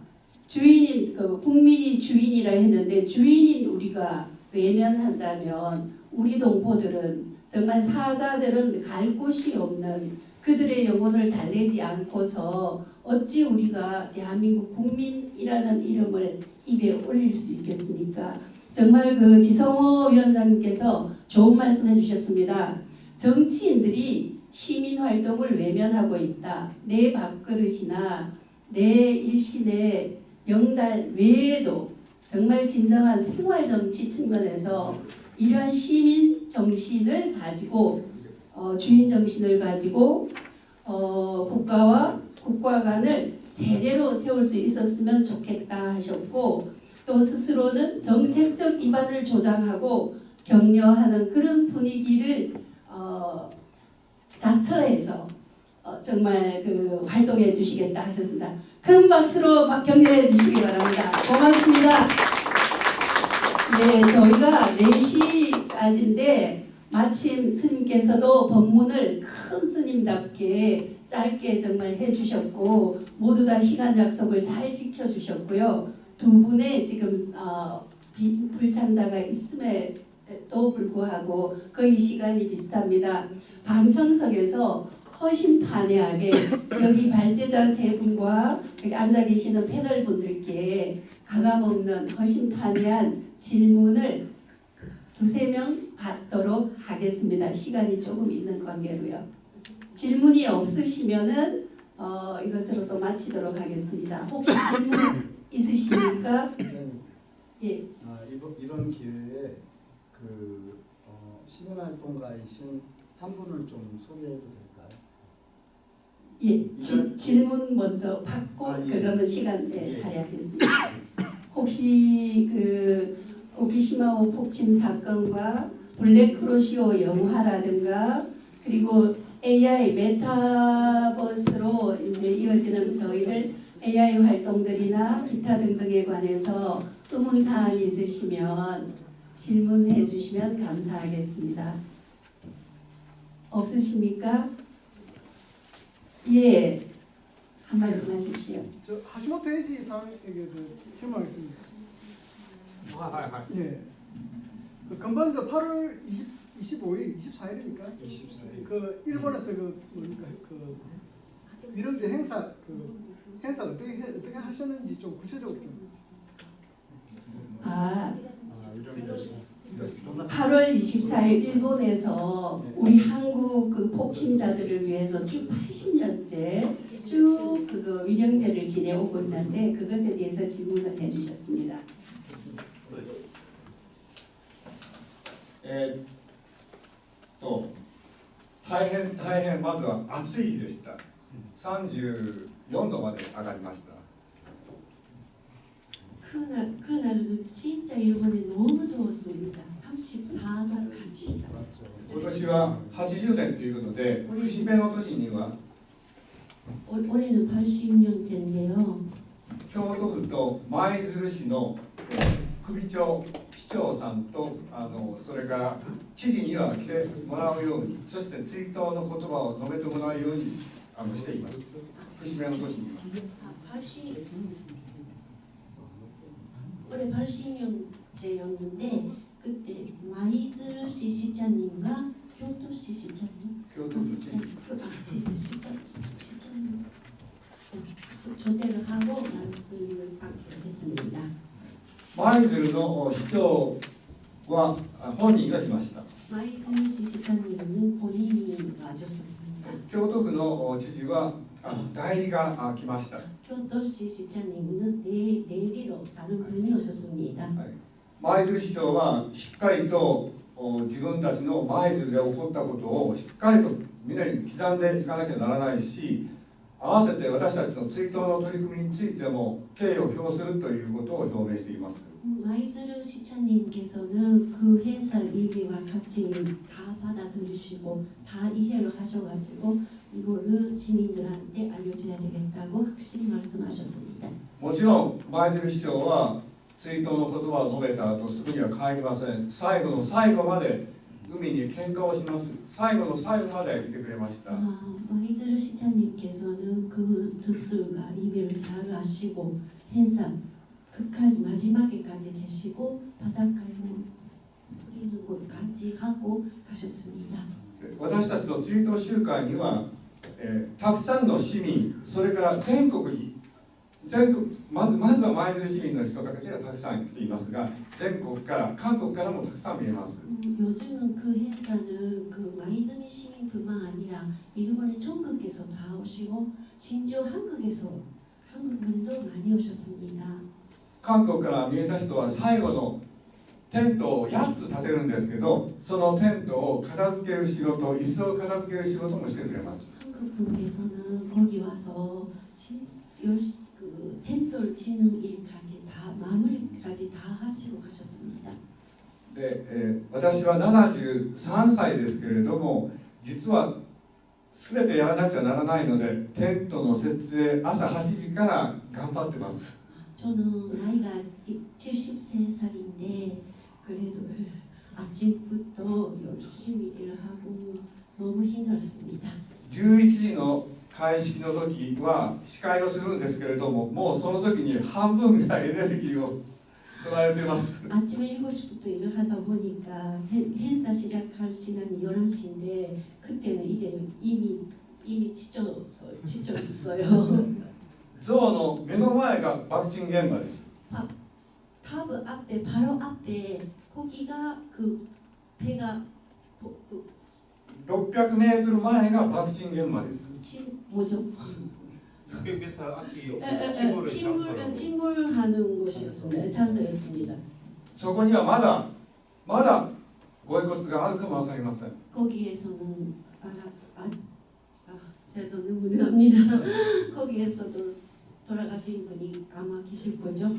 주인인 국민이 주인이라 했는데 주인인 우리가 외면한다면 우리 동포들은 정말 사자들은 갈 곳이 없는 그들의 영혼을 달래지 않고서 어찌 우리가 대한민국 국민이라는 이름을 입에 올릴 수 있겠습니까? 정말 그 지성호 위원장님께서 좋은 말씀해 주셨습니다. 정치인들이 시민 활동을 외면하고 있다. 내 밥그릇이나 내 일신의 영달 외에도 정말 진정한 생활 정치 측면에서 이러한 시민 정신을 가지고 주인 정신을 가지고 국가와 국가 간을 제대로 세울 수 있었으면 좋겠다 하셨고, 또 스스로는 정책적 기반을 조장하고 격려하는 그런 분위기를 자처해서 정말 그 활동해 주시겠다 하셨습니다. 큰 박수로 격려해 주시기 바랍니다. 고맙습니다. 네, 저희가 4시까지인데 마침 스님께서도 법문을 큰 스님답게 짧게 정말 해주셨고 모두 다 시간 약속을 잘 지켜주셨고요. 두 분의 지금 불참자가 있음에도 불구하고 거의 시간이 비슷합니다. 방청석에서 허심탄회하게 여기 발제자 세 분과 여기 앉아 계시는 패널 분들께 가감없는 허심탄회한 질문을 2-3명 받도록 하겠습니다. 시간이 조금 있는 관계로요. 질문이 없으시면은 이것으로서 마치도록 하겠습니다. 혹시 질문 있으십니까? 예. 이런 기회에 그 시민활동가이신 한 분을 좀 소개해도 될까요? 예, 질문 먼저 받고 예. 그러면 시간 할애하겠습니다. 혹시 그 오키시마호 폭침 사건과 블랙크로시오 영화라든가 그리고 AI 메타버스로 이제 이어지는 저희들 AI 활동들이나 기타 등등에 관해서 의문 사항이 있으시면 질문해 주시면 감사하겠습니다. 없으십니까? 예, 한 말씀 하십시오. 저 하시모토 에이지 상에게 질문하겠습니다. 예. 그 금방 8월 25일, 24일입니까? 24일. 그 일본에서 그 뭡니까 그 위령제 행사 행사 어떻게 하셨는지 좀 구체적으로 좀. 8월 24일 일본에서 우리 한국 그 폭침자들을 위해서 쭉 80년째 쭉 그 위령제를 지내오고 있는데 그것에 대해서 질문을 해주셨습니다. 大変まずは暑いでした。34度まで上がりました。 그날도 진짜 일본에 너무 더웠습니다. 34도까지. 今年は80年ということで、節目の年には 올해는 80년째인데요. 京都府と舞鶴市の首長市長さんとそれから知事には来てもらうように、そして追悼の言葉を述べてもらうようにしています。節目の年には。 올해 80년째였는데 그때 마이즈르시 시장님과 교토시 시장님, 시장님 초대를 하고 말씀을 했습니다. 舞鶴の市長は本人が来ました。 마이즈르시 시장님은 본인이 와주셨습니다. 京都府の知事は代理が来ました。 교토시 시장님은 내리로 다른 분이 오셨습니다. 舞鶴市長はしっかりと自分たちの舞鶴で起こったことをしっかりと皆に刻んでいかなきゃならないし、合わせて私たちの追悼の取り組みについても敬意を表するということを表明しています。 마이즈르 시장님께서는 그 행사 의미와 가치를 다 받아들이시고 다 이해를 하셔가지고 이거를 시민들한테 알려줘야 되겠다고 확실히 말씀하셨습니다. もちろん舞鶴市長は追悼の言葉を述べた後すぐには帰りません。最後の最後まで海に喧嘩をします。最後の最後までいてくれました。 마이즈르 시장님께서는 그 뜻과 의미를 잘 아시고 행사 끝까지 마지막에까지 계시고 바닷가에 뿌리는 곳까지 하고 가셨습니다. 私たちの追悼集会にはたくさんの市民、それから全国にまずは舞鶴市民の人たちがたくさん来ていますが、全国から韓国からもたくさん見えます。 요즘은 그 행사는 그 마이즈미 시민뿐만 아니라 일본의 전국에서 다 오시고 심지어 한국분도 많이 오셨습니다. 韓国から見えた人は最後のテントを8つ建てるんですけど、そのテントを片付ける仕事、椅子を片付ける仕事もしてくれます。 한국분께서는 거기 와서 그 텐트를 치는 일까지 다 마무리까지 다 하시고 가셨습니다. で、私は73歳ですけれども、実は全てやらなくちゃならないので、テントの設営朝8時から頑張ってます。 저는 나이가 73살인데 그래도 아침부터 열심히 일을 하고 너무 힘들었습니다. 11時の開式の時は司会をするんですけれども、もうその時に半分ぐらいエネルギーを取られています。 아침에 7시부터 일을 하다 보니까 행사 시작할 시간이 11시인데 그때는 이제 이미 지쳐 있어요. 像の目の前が爆心現場です。 탑 앞에 바로 앞에 거기가 그 배가 600メートル前が爆心現場です。 뭐죠? 600m 앞이 침몰하는 곳이었습니다. 장소였습니다. そこにはまだご遺骨があるかもわかりません。 거기에서는 제가 너무 능합니다. 거기에서도 돌아가신 분이 아마 계실 거죠.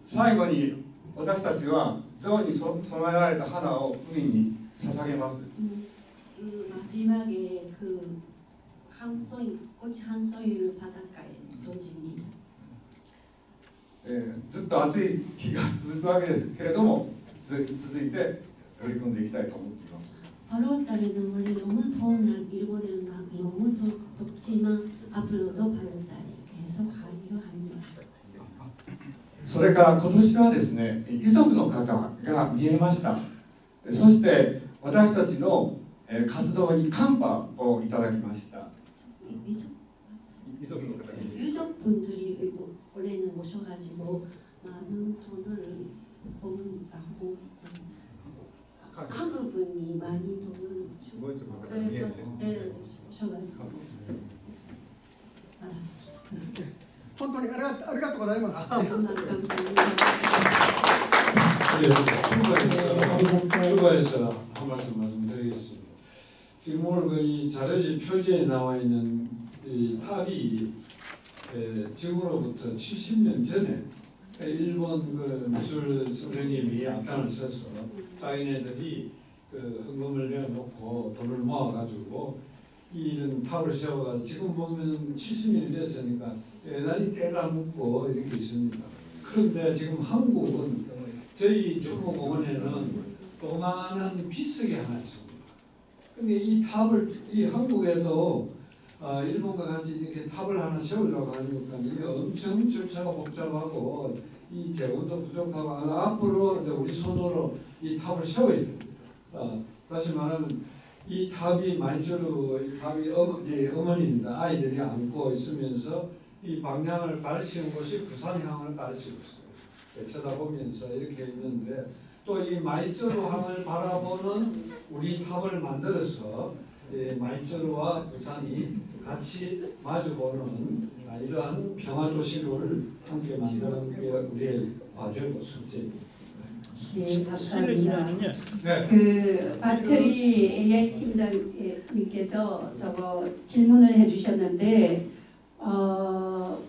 最後に私たちは像に供えられた花を海に捧げます。 마지막에 그 꽃 한 송이를 바닷가에 던집니다. ずっと暑い日が続くわけですけれども、続いて取り組んでいきたいと思っています。 8월 달에는 원래 너무 더운 날, 일본에는 너무 덥지만 앞으로도 8월 달에 계속 하기로 합니다. それから今年はですね、遺族の方が見えました。そして私たちの活動にカンパをいただきました。 유족분들이 원래는 오셔가지고 많은 돈을 하고 한국분이 많이 돈을 주고 오셔가지고 받았습니다. 혼돈이 아리가또 고자이마스. 정말 감사합니다. 추가해서 한 말씀드리겠습니다. 지금 오늘 그 이 자료지 표지에 나와 있는 이 탑이 지금으로부터 70년 전에 일본 그 미술 선생님이 앞단을 서서 자기네들이 그 헌금을 내놓고 돈을 모아가지고 이런 탑을 세워가지고 지금 보면 70년이 됐으니까 대단히 때가 묻고 이렇게 있습니다. 그런데 지금 한국은 저희 추모공원에는 조그마한 비석이 하나 있습니다. 근데 이 탑을 이 한국에도 일본과 같이 이렇게 탑을 하나 세우려고 하니까 이게 엄청 절차가 복잡하고 이 재원도 부족하고 앞으로 이제 우리 손으로 이 탑을 세워야 됩니다. 다시 말하면 이 탑이 마이쪼르 이 탑이 어머니입니다. 아이들이 안고 있으면서 이 방향을 가르치는 곳이 부산향을 가르치고 있어요. 쳐다보면서 이렇게 있는데 또 이 마이쪼르 항을 바라보는 우리 탑을 만들어서 마이쪼르와 부산이 같이 마주보는 이러한 평화도시를 함께 만드는 게 우리의 과제고 숙제입니다. 네, 감사합니다. 네. 그 마철이 AI 팀장님께서 저거 질문을 해주셨는데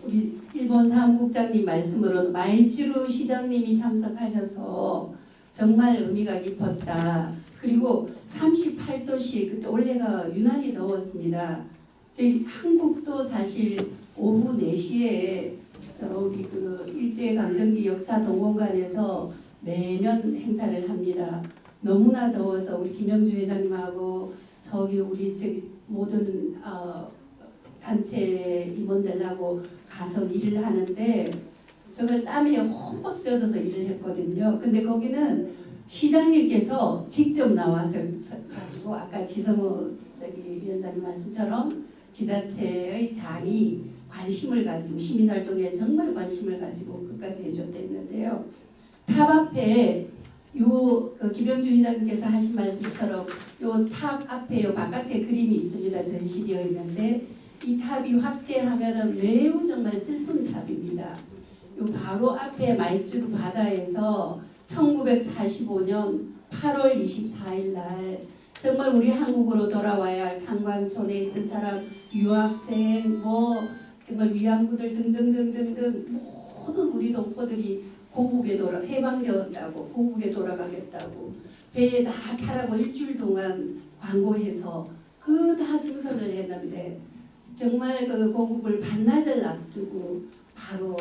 우리 일본 사무국장님 말씀으로는 마이츠루 시장님이 참석하셔서 정말 의미가 깊었다. 그리고 38도씨 그때 올해가 유난히 더웠습니다. 저희 한국도 사실 오후 4시에 저기 그 일제강점기 역사동원관에서 매년 행사를 합니다. 너무나 더워서 우리 김영주 회장님하고 저기 우리 저기 모든 단체 임원들하고 가서 일을 하는데 저걸 땀이 흠뻑 젖어서 일을 했거든요. 근데 거기는 시장님께서 직접 나와서 가지고 아까 지성호 저기 위원장님 말씀처럼 지자체의 장이 관심을 가지고 시민활동에 정말 관심을 가지고 끝까지 해줬다 했는데요. 탑 앞에 그 김영주 회장님께서 하신 말씀처럼 요 탑 앞에 요 바깥에 그림이 있습니다. 전시되어 있는데 이 탑이 확대하면은 매우 정말 슬픈 탑입니다. 요 바로 앞에 말주루 바다에서 1945년 8월 24일 날 정말 우리 한국으로 돌아와야 할 탄광촌에 있던 사람, 유학생, 뭐 정말 위안부들 등등등등등 모든 우리 동포들이 고국에 해방되었다고 고국에 돌아가겠다고 배에 다 타라고 일주일 동안 광고해서 그 다 승선을 했는데 정말 그 고국을 반나절 앞두고 바로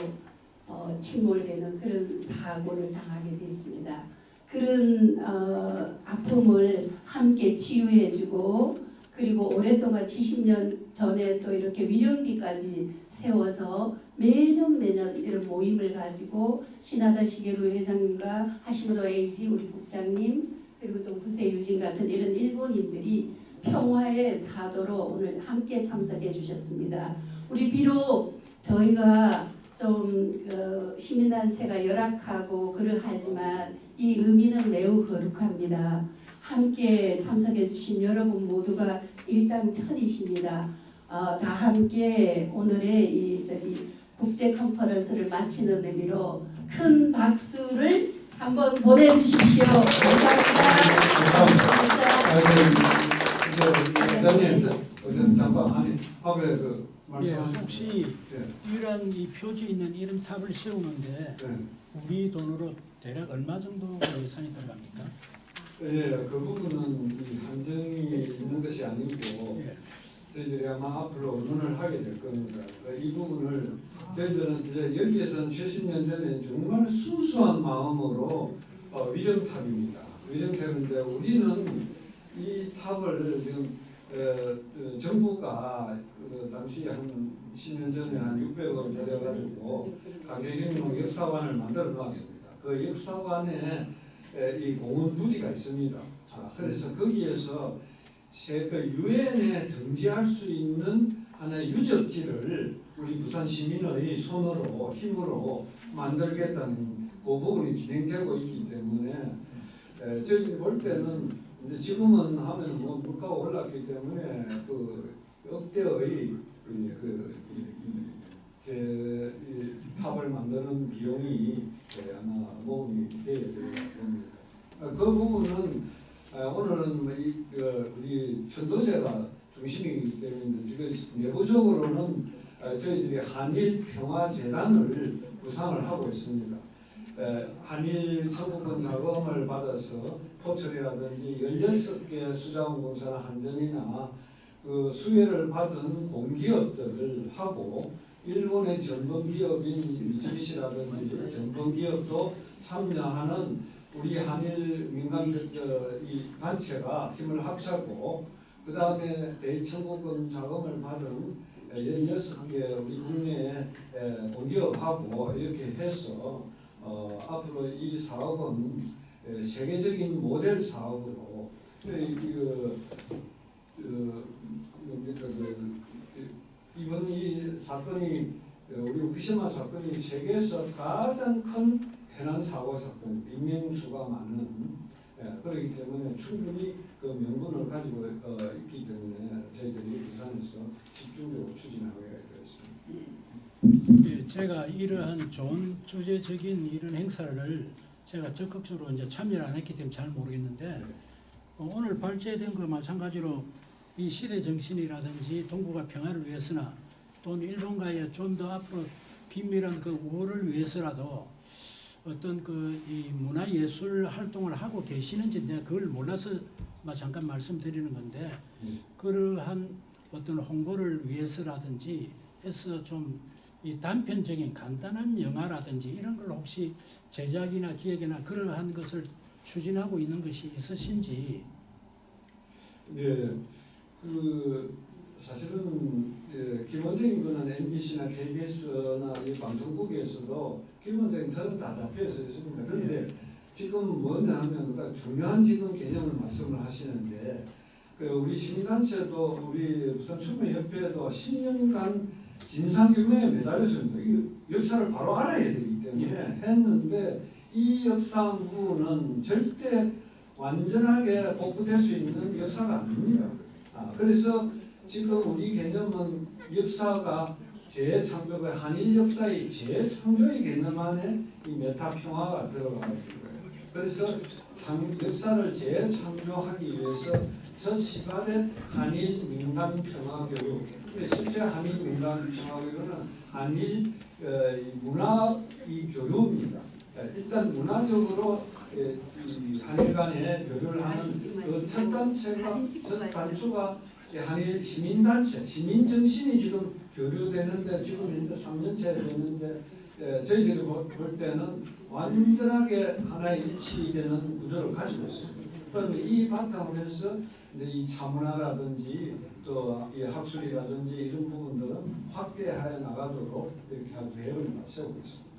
침몰되는 그런 사고를 당하게 됐습니다. 그런 아픔을 함께 치유해주고 그리고 오랫동안 70년 전에 또 이렇게 위령비까지 세워서 매년 이런 모임을 가지고 신하다 시게루 회장님과 하시모토 에이지 우리 국장님 그리고 또 구세 유진 같은 이런 일본인들이 평화의 사도로 오늘 함께 참석해 주셨습니다. 우리 비록 저희가 좀 시민단체가 열악하고 그러하지만 이 의미는 매우 거룩합니다. 함께 참석해 주신 여러분 모두가 일당천이십니다. 다 함께 오늘의 이 국제 컨퍼런스를 마치는 의미로 큰 박수를 한번 보내주십시오. 감사합니다. 잠깐 앞에 혹시 이런 이 표지 있는 이런 탑을 세우는데 우리 돈으로 대략 얼마 정도 예산이 들어갑니까? 예, 그 부분은 이 한정이 있는 것이 아니고 저희들이 아마 앞으로 의논을 하게 될 겁니다. 이 부분을 저희들은 이제 여기에서는 70년 전에 정말 순수한 마음으로 위령탑입니다. 위령탑인데 우리는 이 탑을 지금 정부가 그 당시 한 10년 전에 한 600억 들여가지고 강제징용 역사관을 만들어 놨습니다. 그 역사관에 이 공원 부지가 있습니다. 그래서 거기에서 그 유엔에 등재할 수 있는 하나의 유적지를 우리 부산 시민의 손으로 힘으로 만들겠다는 그 부분이 진행되고 있기 때문에 저희 볼 때는 이제 지금은 하면 뭐 물가가 올랐기 때문에 그 억대의 이 탑을 만드는 비용이 아마 모금이 돼야 될 겁니다. 그 부분은 오늘은 우리 천도세가 중심이기 때문에 지금 내부적으로는 저희들이 한일 평화재단을 구상을 하고 있습니다. 한일 청구권 자금을 받아서 포철이라든지 16개 수자원공사나 한전이나 그 수혜를 받은 공기업들을 하고 일본의 전범기업인 미쯔비시라든지 전범기업도 참여하는 우리 한일 민간 이 단체가 힘을 합쳤고 그 다음에 대청구권 자금을 받은 16개 우리 국내 공기업하고 이렇게 해서 앞으로 이 사업은 세계적인 모델 사업으로 이번 이 사건이 우리 후쿠시마 사건이 세계에서 가장 큰 해난 사고 사건, 인명수가 많은 그렇기 때문에 충분히 그 명분을 가지고 있기 때문에 저희들이 부산에서 집중적으로 추진하게 되었습니다. 예, 제가 이러한 좋은 주제적인 이런 행사를 제가 적극적으로 이제 참여를 안 했기 때문에 잘 모르겠는데 오늘 발제된 거 마찬가지로 이 시대 정신이라든지 동북아 평화를 위해서나 또는 일본과의 좀 더 앞으로 긴밀한 그 우호를 위해서라도 어떤 그 이 문화예술 활동을 하고 계시는지 내가 그걸 몰라서 잠깐 말씀드리는 건데 그러한 어떤 홍보를 위해서라든지 해서 좀 이 단편적인 간단한 영화라든지 이런 걸 혹시 제작이나 기획이나 그러한 것을 추진하고 있는 것이 있으신지. 네, 그 사실은 기본적인 거는 MBC나 KBS나 이 방송국에서도 기본적인 틀은 다 잡혀서 있습니다. 그런데 지금 뭐냐 하면 중요한 지금 개념을 말씀을 하시는데 그 우리 시민단체도 우리 부산 추모협회도 10년간 진상규명에 매달렸습니다. 이 역사를 바로 알아야 되기 때문에 했는데 이 역사부는 절대 완전하게 복구될 수 있는 역사가 아닙니다. 그래서 지금 우리 개념은 역사가 재창조의 한일 역사의 재창조의 개념 안에 이 메타 평화가 들어가는 거예요. 그래서 역사를 재창조하기 위해서 저 시간에 한일 민간 평화 교육. 근데 실제 한일 민간 평화 교육은 한일 문화 이 교류입니다. 일단 문화적으로 한일 간에 교류를 하는 그 첫 단추가 한일 시민단체, 시민정신이 지금 교류되는데 지금 현재 3년째 됐는데 저희들이 볼 때는 완전하게 하나의 일치되는 구조를 가지고 있습니다. 그런데 이 바탕으로 해서 이제 이 차문화라든지 또 이 학술이라든지 이런 부분들은 확대하여 나가도록 이렇게 계획을 세우고 있습니다.